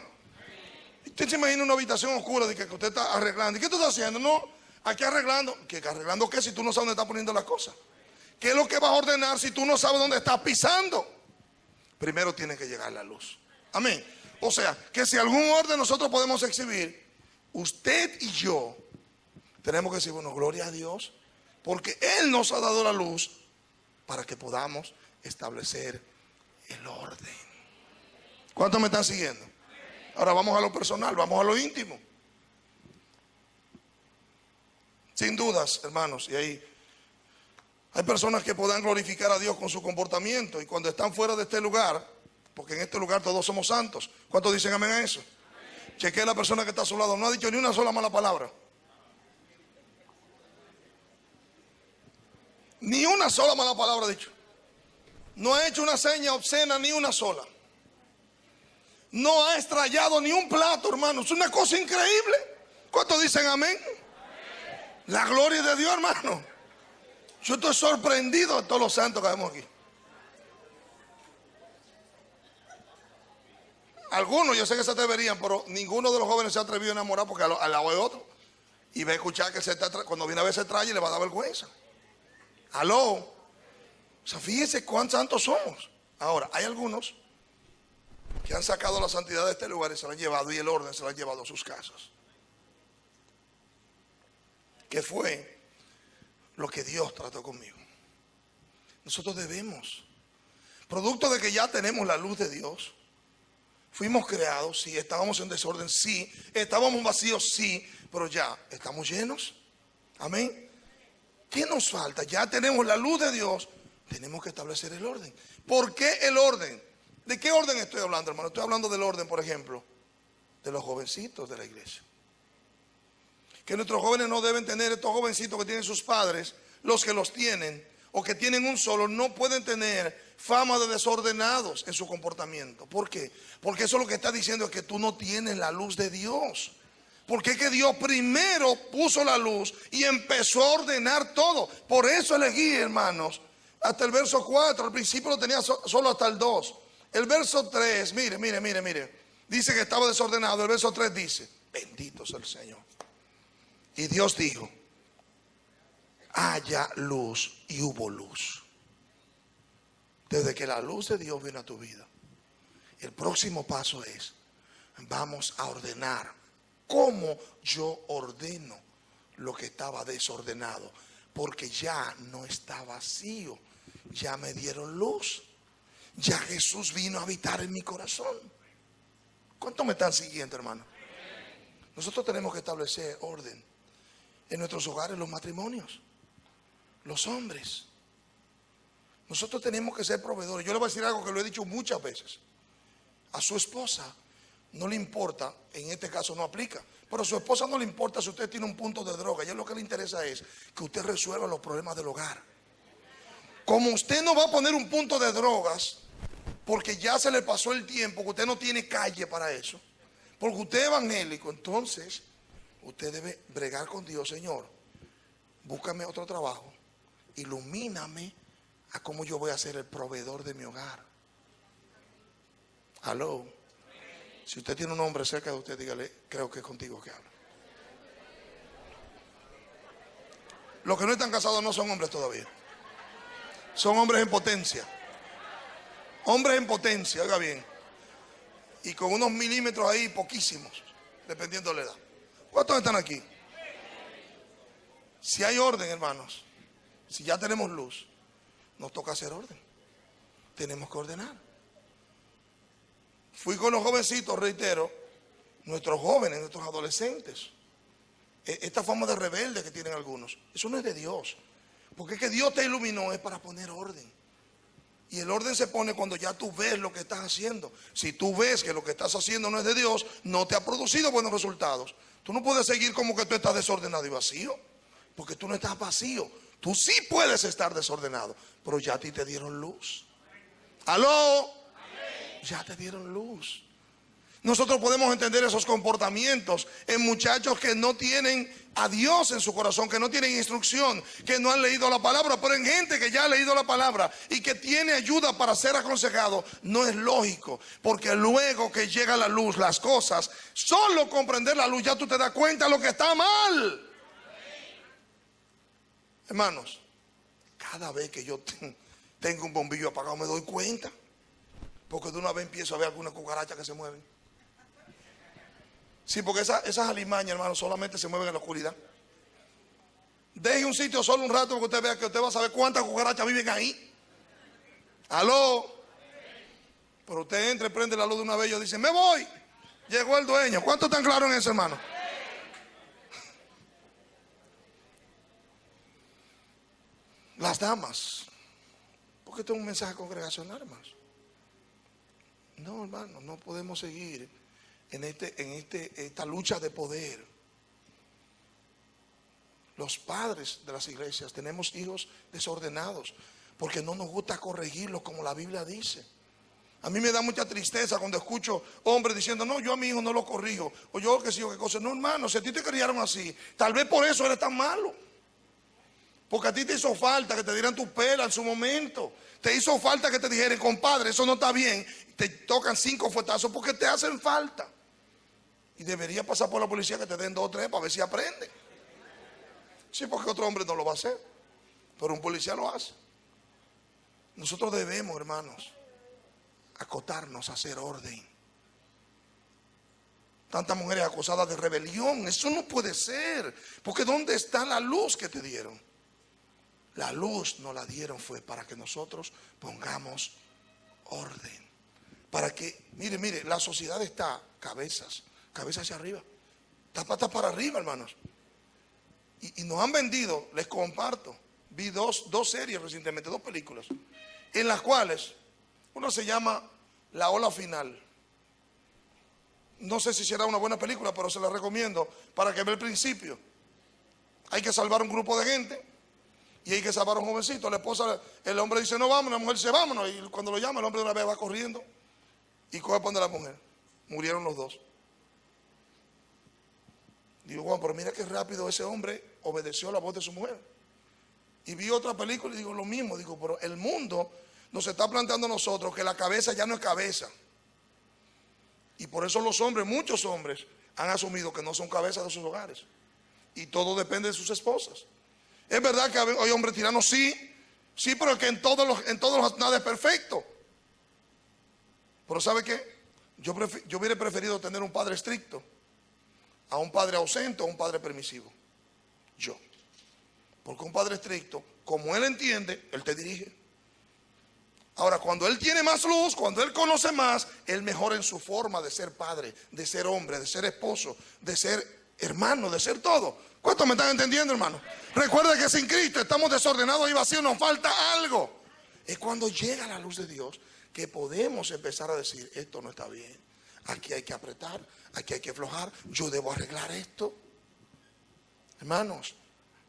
Usted se imagina una habitación oscura de que usted está arreglando. ¿Y qué tú estás haciendo? No, aquí arreglando. ¿Qué arreglando qué si tú no sabes dónde está poniendo las cosas? ¿Qué es lo que vas a ordenar si tú no sabes dónde estás pisando? Primero tiene que llegar la luz. Amén. O sea, que si algún orden nosotros podemos exhibir, usted y yo tenemos que decir, bueno, gloria a Dios, porque Él nos ha dado la luz para que podamos establecer el orden. ¿Cuántos me están siguiendo? Ahora vamos a lo personal, vamos a lo íntimo. Sin dudas, hermanos, y ahí hay personas que puedan glorificar a Dios con su comportamiento y cuando están fuera de este lugar, porque en este lugar todos somos santos. ¿Cuántos dicen amén a eso? Chequee a la persona que está a su lado, no ha dicho ni una sola mala palabra. Ni una sola mala palabra ha dicho. No ha hecho una seña obscena, ni una sola. No ha estrellado ni un plato, hermano. Es una cosa increíble. ¿Cuántos dicen amén? La gloria de Dios, hermano. Yo estoy sorprendido de todos los santos que vemos aquí. Algunos yo sé que se atreverían, pero ninguno de los jóvenes se ha atrevido a enamorar porque al lado hay otro. Y va a escuchar que cuando viene a ver se trae y le va a dar vergüenza. Aló. O sea, fíjese cuán santos somos. Ahora, hay algunos que han sacado la santidad de este lugar y se la han llevado, y el orden se la han llevado a sus casas. ¿Qué fue lo que Dios trató conmigo? Nosotros debemos, producto de que ya tenemos la luz de Dios, fuimos creados, sí, estábamos en desorden, sí, estábamos vacíos, sí, pero ya estamos llenos. Amén. ¿Qué nos falta? Ya tenemos la luz de Dios, tenemos que establecer el orden. ¿Por qué el orden? ¿De qué orden estoy hablando, hermano? Estoy hablando del orden, por ejemplo, de los jovencitos de la iglesia. Que nuestros jóvenes no deben tener, estos jovencitos que tienen sus padres, los que los tienen, o que tienen un solo, no pueden tener fama de desordenados en su comportamiento. ¿Por qué? Porque eso lo que está diciendo es que tú no tienes la luz de Dios. Porque es que Dios primero puso la luz y empezó a ordenar todo. Por eso elegí, hermanos, hasta el verso 4. Al principio lo tenía solo hasta el 2. El verso 3, mire. Dice que estaba desordenado. El verso 3 dice, bendito sea el Señor. Y Dios dijo, haya luz, y hubo luz. Desde que la luz de Dios vino a tu vida, el próximo paso es, vamos a ordenar. ¿Cómo yo ordeno lo que estaba desordenado? Porque ya no está vacío, ya me dieron luz, ya Jesús vino a habitar en mi corazón. ¿Cuántos me están siguiendo, hermano? Nosotros tenemos que establecer orden en nuestros hogares, los matrimonios, los hombres. Nosotros tenemos que ser proveedores. Yo le voy a decir algo que lo he dicho muchas veces. A su esposa no le importa, en este caso no aplica, pero a su esposa no le importa si usted tiene un punto de droga. A ella lo que le interesa es que usted resuelva los problemas del hogar. Como usted no va a poner un punto de drogas, porque ya se le pasó el tiempo, que usted no tiene calle para eso, porque usted es evangélico, entonces usted debe bregar con Dios. Señor, búscame otro trabajo, ilumíname a cómo yo voy a ser el proveedor de mi hogar. Aló. Si usted tiene un hombre cerca de usted, dígale, creo que es contigo que hablo. Los que no están casados no son hombres todavía. Son hombres en potencia. Hombres en potencia, oiga bien. Y con unos milímetros ahí poquísimos, dependiendo de la edad. ¿Cuántos están aquí? Si hay orden, hermanos, si ya tenemos luz, nos toca hacer orden. Tenemos que ordenar. Fui con los jovencitos, reitero, nuestros jóvenes, nuestros adolescentes. Esta forma de rebelde que tienen algunos, eso no es de Dios. Porque es que Dios te iluminó es para poner orden. Y el orden se pone cuando ya tú ves lo que estás haciendo. Si tú ves que lo que estás haciendo no es de Dios, no te ha producido buenos resultados. Tú no puedes seguir como que tú estás desordenado y vacío, porque tú no estás vacío. Tú sí puedes estar desordenado, pero ya a ti te dieron luz. ¿Aló? Ya te dieron luz. Nosotros podemos entender esos comportamientos en muchachos que no tienen a Dios en su corazón, que no tienen instrucción, que no han leído la palabra, pero en gente que ya ha leído la palabra y que tiene ayuda para ser aconsejado. No es lógico, porque luego que llega la luz, las cosas, solo comprender la luz ya tú te das cuenta de lo que está mal. Hermanos, cada vez que yo tengo un bombillo apagado me doy cuenta, porque de una vez empiezo a ver algunas cucarachas que se mueven. Sí, porque esas alimañas, hermano, solamente se mueven en la oscuridad. Deje un sitio solo un rato porque usted vea que usted va a saber cuántas cucarachas viven ahí. Aló. Pero usted entra y prende la luz de una vez y ellos dicen, me voy. Llegó el dueño. ¿Cuántos están claros en eso, hermano? Las damas. Porque esto es un mensaje congregacional, hermanos. No, hermano, no podemos seguir en esta lucha de poder. Los padres de las iglesias tenemos hijos desordenados porque no nos gusta corregirlos como la Biblia dice. A mí me da mucha tristeza cuando escucho hombres diciendo, no, yo a mi hijo no lo corrijo, o yo qué sé yo qué cosa. No, hermano, si a ti te criaron así, tal vez por eso eres tan malo. Porque a ti te hizo falta que te dieran tu pela en su momento. Te hizo falta que te dijeran, compadre, eso no está bien. Te tocan 5 fuetazos porque te hacen falta. Y debería pasar por la policía que te den 2 o 3 para ver si aprende. Sí, porque otro hombre no lo va a hacer, pero un policía lo hace. Nosotros debemos, hermanos, acotarnos a hacer orden. Tantas mujeres acusadas de rebelión, eso no puede ser. Porque ¿dónde está la luz que te dieron? La luz nos la dieron fue para que nosotros pongamos orden. Para que, mire, la sociedad está cabeza hacia arriba. Está patas para arriba, hermanos. Y nos han vendido, les comparto. Vi dos series recientemente, 2 películas, en las cuales una se llama La Ola Final. No sé si será una buena película, pero se la recomiendo para que vea el principio. Hay que salvar un grupo de gente y hay que salvar a un jovencito. La esposa, el hombre dice no vamos, la mujer dice vámonos. Y cuando lo llama, el hombre de una vez va corriendo y coge para donde la mujer. Murieron los 2. Digo, bueno, pero mira qué rápido ese hombre obedeció la voz de su mujer. Y vi otra película y digo lo mismo. Digo, pero el mundo nos está planteando a nosotros que la cabeza ya no es cabeza. Y por eso los hombres, muchos hombres, han asumido que no son cabezas de sus hogares. Y todo depende de sus esposas. Es verdad que hay hombres tiranos, sí, pero que en todos los nada es perfecto. Pero ¿sabe qué? Yo hubiera preferido tener un padre estricto a un padre ausente o un padre permisivo. Yo. Porque un padre estricto, como él entiende, él te dirige. Ahora, cuando él tiene más luz, cuando él conoce más, él mejora en su forma de ser padre, de ser hombre, de ser esposo, de ser hermano, de ser todo. ¿Cuántos me están entendiendo, hermano? Recuerda que sin Cristo estamos desordenados y vacíos, nos falta algo. Es cuando llega la luz de Dios que podemos empezar a decir, esto no está bien. Aquí hay que apretar, aquí hay que aflojar, yo debo arreglar esto. Hermanos,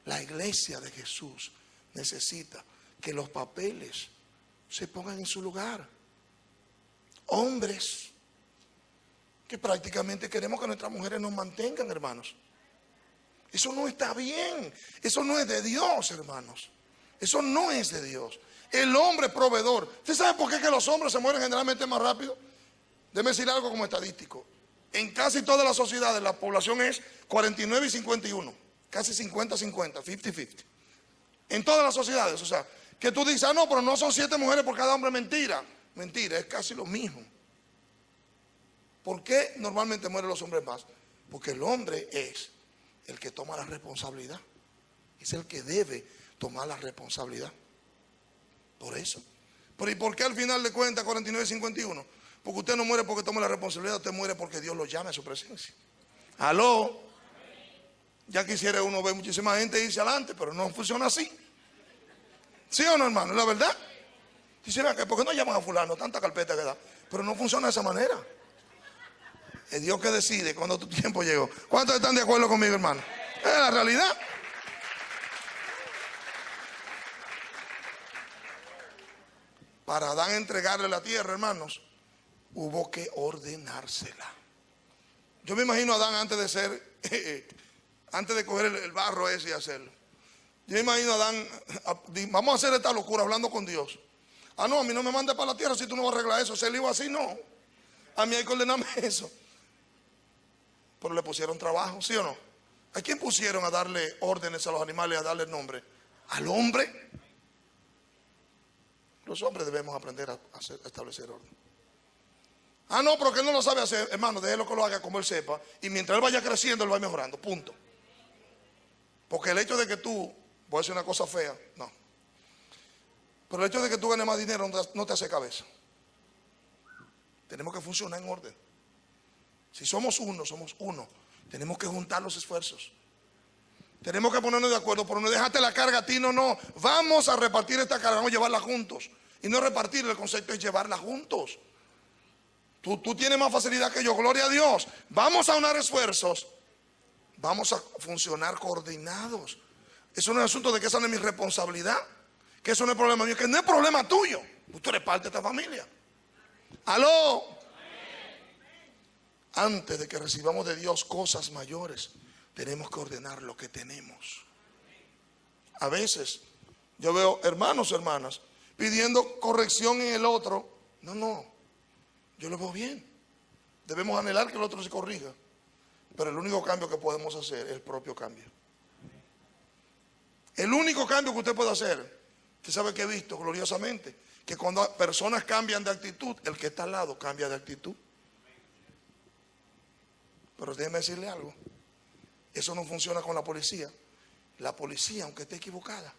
la iglesia de Jesús necesita que los papeles se pongan en su lugar. Hombres que prácticamente queremos que nuestras mujeres nos mantengan, hermanos. Eso no está bien. Eso no es de Dios, hermanos. Eso no es de Dios. El hombre proveedor. ¿Usted sabe por qué que los hombres se mueren generalmente más rápido? Déjeme decir algo como estadístico. En casi todas las sociedades la población es 49 y 51. Casi 50-50, 50-50. En todas las sociedades, o sea, que tú dices, no, pero no son 7 mujeres por cada hombre, mentira. Mentira, es casi lo mismo. ¿Por qué normalmente mueren los hombres más? Porque el hombre es el que toma la responsabilidad. Es el que debe tomar la responsabilidad. Por eso. Pero ¿y por qué al final de cuentas 49-51? Porque usted no muere porque tome la responsabilidad, usted muere porque Dios lo llame a su presencia. ¿Aló? Ya quisiera uno ver muchísima gente irse adelante, pero no funciona así. ¿Sí o no, hermano? ¿La verdad? Quisiera que, ¿por qué no llaman a fulano? Tanta carpeta que da. Pero no funciona de esa manera. Es Dios que decide cuando tu tiempo llegó. ¿Cuántos están de acuerdo conmigo, hermano? Es la realidad. Para Adán entregarle la tierra, hermanos, hubo que ordenársela. Yo me imagino a Adán antes de ser, antes de coger el barro ese y hacerlo. Yo me imagino a Adán, vamos a hacer esta locura hablando con Dios. Ah, no, a mí no me mandes para la tierra si tú no vas a arreglar eso. Ese lío así, no. A mí hay que ordenarme eso. Pero le pusieron trabajo, ¿sí o no? ¿A quién pusieron a darle órdenes a los animales, a darle nombre? ¿Al hombre? Los hombres debemos aprender a establecer orden. Ah, no, pero que él no lo sabe hacer. Hermano, déjelo que lo haga como él sepa. Y mientras él vaya creciendo, él va mejorando, punto. Porque el hecho de que tú, voy a decir una cosa fea, no. Pero el hecho de que tú ganes más dinero no te hace cabeza. Tenemos que funcionar en orden. Si somos uno. Tenemos que juntar los esfuerzos. Tenemos que ponernos de acuerdo, pero no déjate la carga a ti, no. Vamos a repartir esta carga, vamos a llevarla juntos. Y no repartir, el concepto es llevarla juntos. Tú tienes más facilidad que yo, gloria a Dios. Vamos a unar esfuerzos. Vamos a funcionar coordinados. Eso no es asunto de que esa no es mi responsabilidad. Que eso no es problema mío, que no es problema tuyo. Tú eres parte de esta familia. ¿Aló? Antes de que recibamos de Dios cosas mayores, tenemos que ordenar lo que tenemos. A veces yo veo hermanos, hermanas, pidiendo corrección en el otro. No, yo lo veo bien. Debemos anhelar que el otro se corrija. Pero el único cambio que podemos hacer es el propio cambio. El único cambio que usted puede hacer, usted sabe que he visto gloriosamente, que cuando personas cambian de actitud, el que está al lado cambia de actitud. Pero déjeme decirle algo, eso no funciona con la policía. La policía, aunque esté equivocada,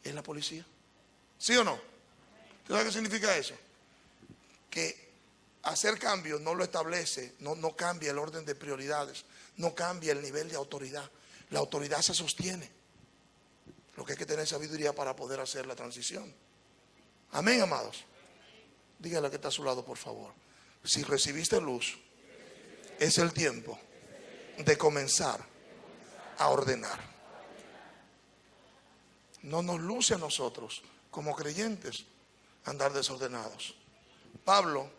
es la policía. ¿Sí o no? ¿Usted sabe qué significa eso? Que hacer cambios no lo establece, no cambia el orden de prioridades, no cambia el nivel de autoridad. La autoridad se sostiene. Lo que hay que tener sabiduría para poder hacer la transición. Amén, amados. Dígale que está a su lado, por favor. Si recibiste luz, es el tiempo de comenzar a ordenar. No nos luce a nosotros, como creyentes, andar desordenados. Pablo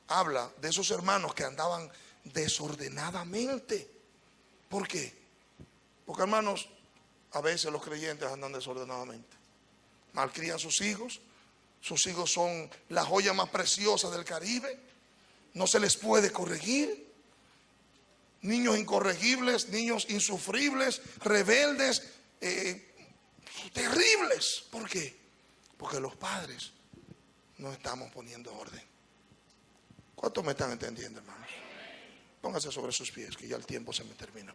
habla de esos hermanos que andaban desordenadamente. ¿Por qué? Porque, hermanos, a veces los creyentes andan desordenadamente. Malcrían sus hijos son la joya más preciosa del Caribe, no se les puede corregir. Niños incorregibles, niños insufribles, rebeldes, terribles. ¿Por qué? Porque los padres no estamos poniendo orden. ¿Cuántos me están entendiendo, hermanos? Pónganse sobre sus pies, que ya el tiempo se me termina.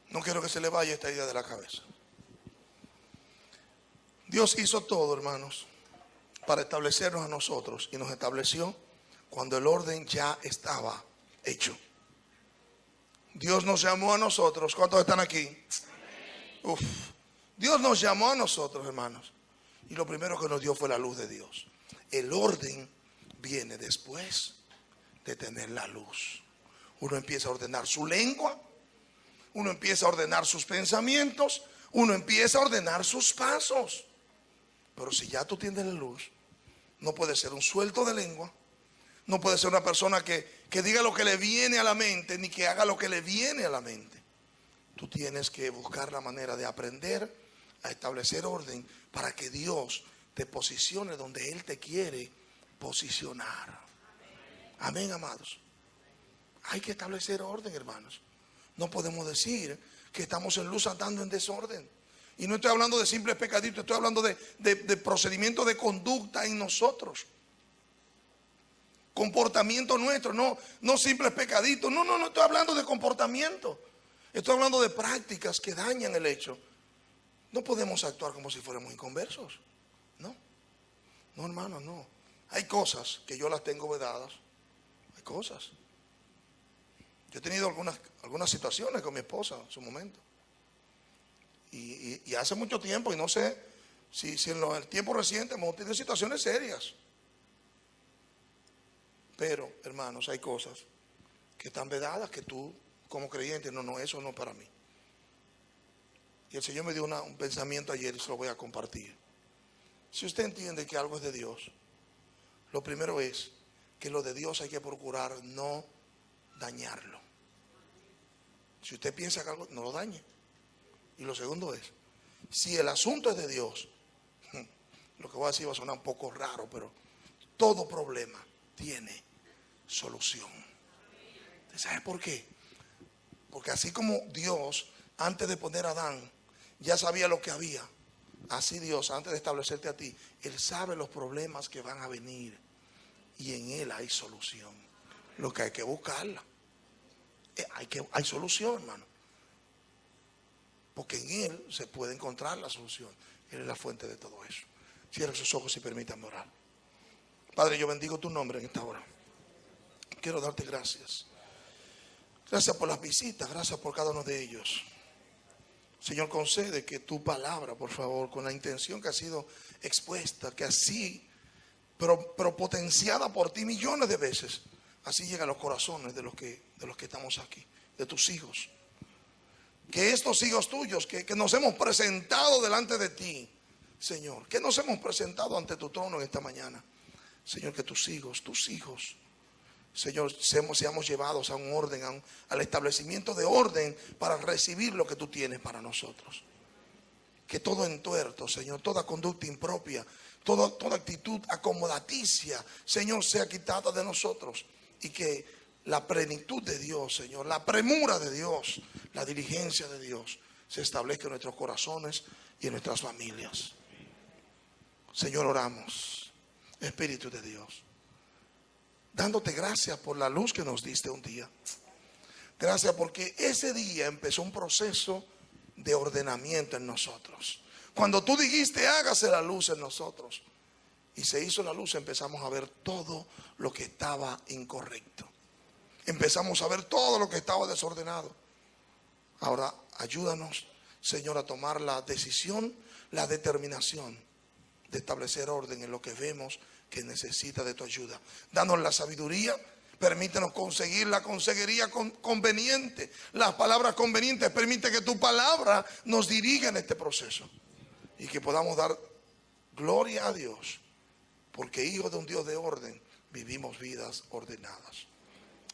No quiero que se le vaya esta idea de la cabeza. Dios hizo todo, hermanos, para establecernos a nosotros, y nos estableció cuando el orden ya estaba hecho. Dios nos llamó a nosotros. ¿Cuántos están aquí? Dios nos llamó a nosotros, hermanos, y lo primero que nos dio fue la luz de Dios. El orden viene después de tener la luz. Uno empieza a ordenar su lengua, uno empieza a ordenar sus pensamientos, uno empieza a ordenar sus pasos. Pero si ya tú tienes la luz, no puedes ser un suelto de lengua, no puedes ser una persona que diga lo que le viene a la mente, ni que haga lo que le viene a la mente. Tú tienes que buscar la manera de aprender a establecer orden para que Dios te posicione donde Él te quiere posicionar. Amén, amados. Hay que establecer orden, hermanos. No podemos decir que estamos en luz andando en desorden. Y no estoy hablando de simples pecaditos, estoy hablando de procedimiento de conducta en nosotros. Comportamiento nuestro, no simples pecaditos. No estoy hablando de comportamiento. Estoy hablando de prácticas que dañan el hecho. No podemos actuar como si fuéramos inconversos. No, hermano, no. Hay cosas que yo las tengo vedadas. Hay cosas. Yo he tenido algunas situaciones con mi esposa en su momento. Y hace mucho tiempo, y no sé si en el tiempo reciente hemos tenido situaciones serias. Pero, hermanos, hay cosas que están vedadas que tú, como creyente, no, eso no es para mí. Y el Señor me dio un pensamiento ayer y se lo voy a compartir. Si usted entiende que algo es de Dios, lo primero es que lo de Dios hay que procurar no dañarlo. Si usted piensa que algo, no lo dañe. Y lo segundo es, si el asunto es de Dios, lo que voy a decir va a sonar un poco raro, pero todo problema tiene solución. ¿Sabe por qué? Porque así como Dios, antes de poner a Adán, ya sabía lo que había, así Dios, antes de establecerte a ti, Él sabe los problemas que van a venir y en Él hay solución. Lo que hay que buscarla. Hay solución, hermano. Porque en Él se puede encontrar la solución. Él es la fuente de todo eso. Cierren sus ojos y permítanme orar. Padre, yo bendigo tu nombre en esta hora. Quiero darte gracias. Gracias por las visitas, gracias por cada uno de ellos. Señor, concede que tu palabra, por favor, con la intención que ha sido expuesta, que así, pero potenciada por ti millones de veces, así llega a los corazones de los que estamos aquí, de tus hijos. Que estos hijos tuyos que nos hemos presentado delante de ti, Señor, que nos hemos presentado ante tu trono en esta mañana, Señor, que tus hijos, Señor, seamos llevados a un orden, al establecimiento de orden para recibir lo que tú tienes para nosotros. Que todo entuerto, Señor, toda conducta impropia, toda actitud acomodaticia, Señor, sea quitada de nosotros. Y que la plenitud de Dios, Señor, la premura de Dios, la diligencia de Dios se establezca en nuestros corazones y en nuestras familias. Señor, oramos, Espíritu de Dios, dándote gracias por la luz que nos diste un día. Gracias porque ese día empezó un proceso de ordenamiento en nosotros. Cuando tú dijiste hágase la luz en nosotros y se hizo la luz, empezamos a ver todo lo que estaba incorrecto. Empezamos a ver todo lo que estaba desordenado. Ahora ayúdanos, Señor, a tomar la decisión, la determinación de establecer orden en lo que vemos que necesita de tu ayuda. Danos la sabiduría, permítenos conseguir la consejería conveniente, las palabras convenientes. Permite que tu palabra nos dirija en este proceso y que podamos dar gloria a Dios, porque hijos de un Dios de orden vivimos vidas ordenadas.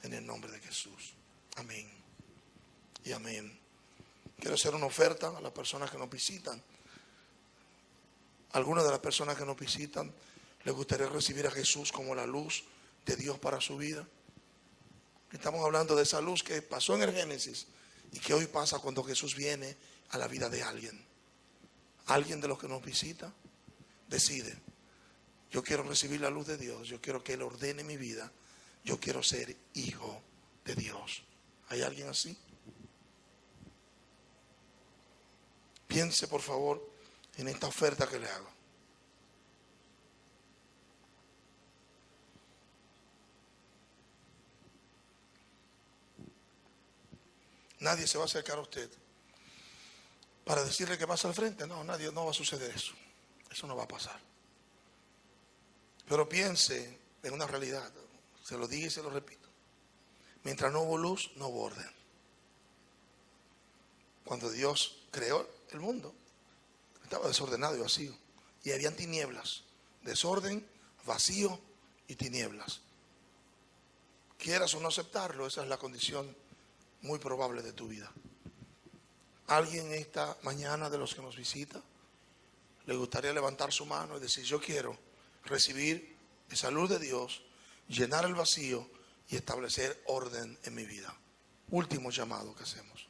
En el nombre de Jesús. Amén y amén. Quiero hacer una oferta a las personas que nos visitan. Algunas de las personas que nos visitan les gustaría recibir a Jesús como la luz de Dios para su vida. Estamos hablando de esa luz que pasó en el Génesis y que hoy pasa cuando Jesús viene a la vida de alguien. Alguien de los que nos visita decide: yo quiero recibir la luz de Dios, yo quiero que Él ordene mi vida, yo quiero ser hijo de Dios. ¿Hay alguien así? Piense por favor en esta oferta que le hago. Nadie se va a acercar a usted para decirle que pase al frente. No, nadie, no va a suceder eso. Eso no va a pasar. Pero piense en una realidad. Se lo dije y se lo repito. Mientras no hubo luz, no hubo orden. Cuando Dios creó el mundo, estaba desordenado y vacío. Y habían tinieblas. Desorden, vacío y tinieblas. Quieras o no aceptarlo, esa es la condición muy probable de tu vida. ¿Alguien esta mañana de los que nos visita le gustaría levantar su mano y decir: yo quiero recibir esa luz de Dios, llenar el vacío y establecer orden en mi vida? Último llamado que hacemos.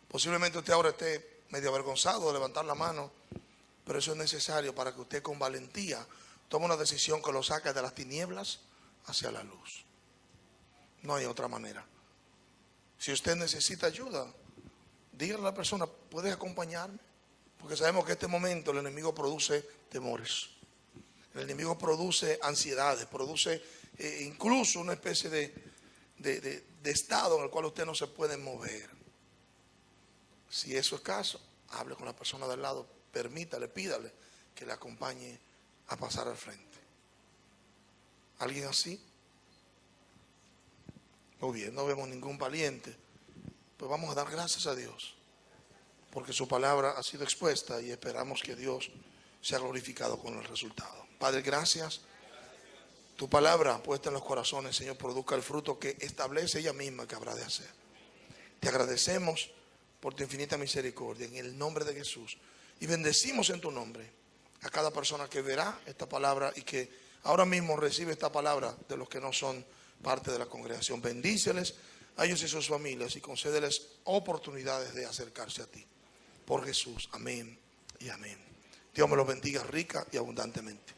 Posiblemente usted ahora esté medio avergonzado de levantar la mano, pero eso es necesario para que usted con valentía tome una decisión que lo saque de las tinieblas hacia la luz. No hay otra manera. Si usted necesita ayuda, dígale a la persona: ¿puedes acompañarme? Porque sabemos que en este momento el enemigo produce temores. El enemigo produce ansiedades, produce incluso una especie de estado en el cual usted no se puede mover. Si eso es caso, hable con la persona del lado, permítale, pídale que le acompañe a pasar al frente. ¿Alguien así? Muy bien, no vemos ningún valiente. Pues vamos a dar gracias a Dios, porque su palabra ha sido expuesta y esperamos que Dios sea glorificado con el resultado. Padre, gracias. Tu palabra puesta en los corazones, Señor, produzca el fruto que establece ella misma que habrá de hacer. Te agradecemos por tu infinita misericordia en el nombre de Jesús. Y bendecimos en tu nombre a cada persona que verá esta palabra y que ahora mismo recibe esta palabra de los que no son parte de la congregación. Bendíceles a ellos y sus familias y concédeles oportunidades de acercarse a ti. Por Jesús. Amén y amén. Dios me los bendiga rica y abundantemente.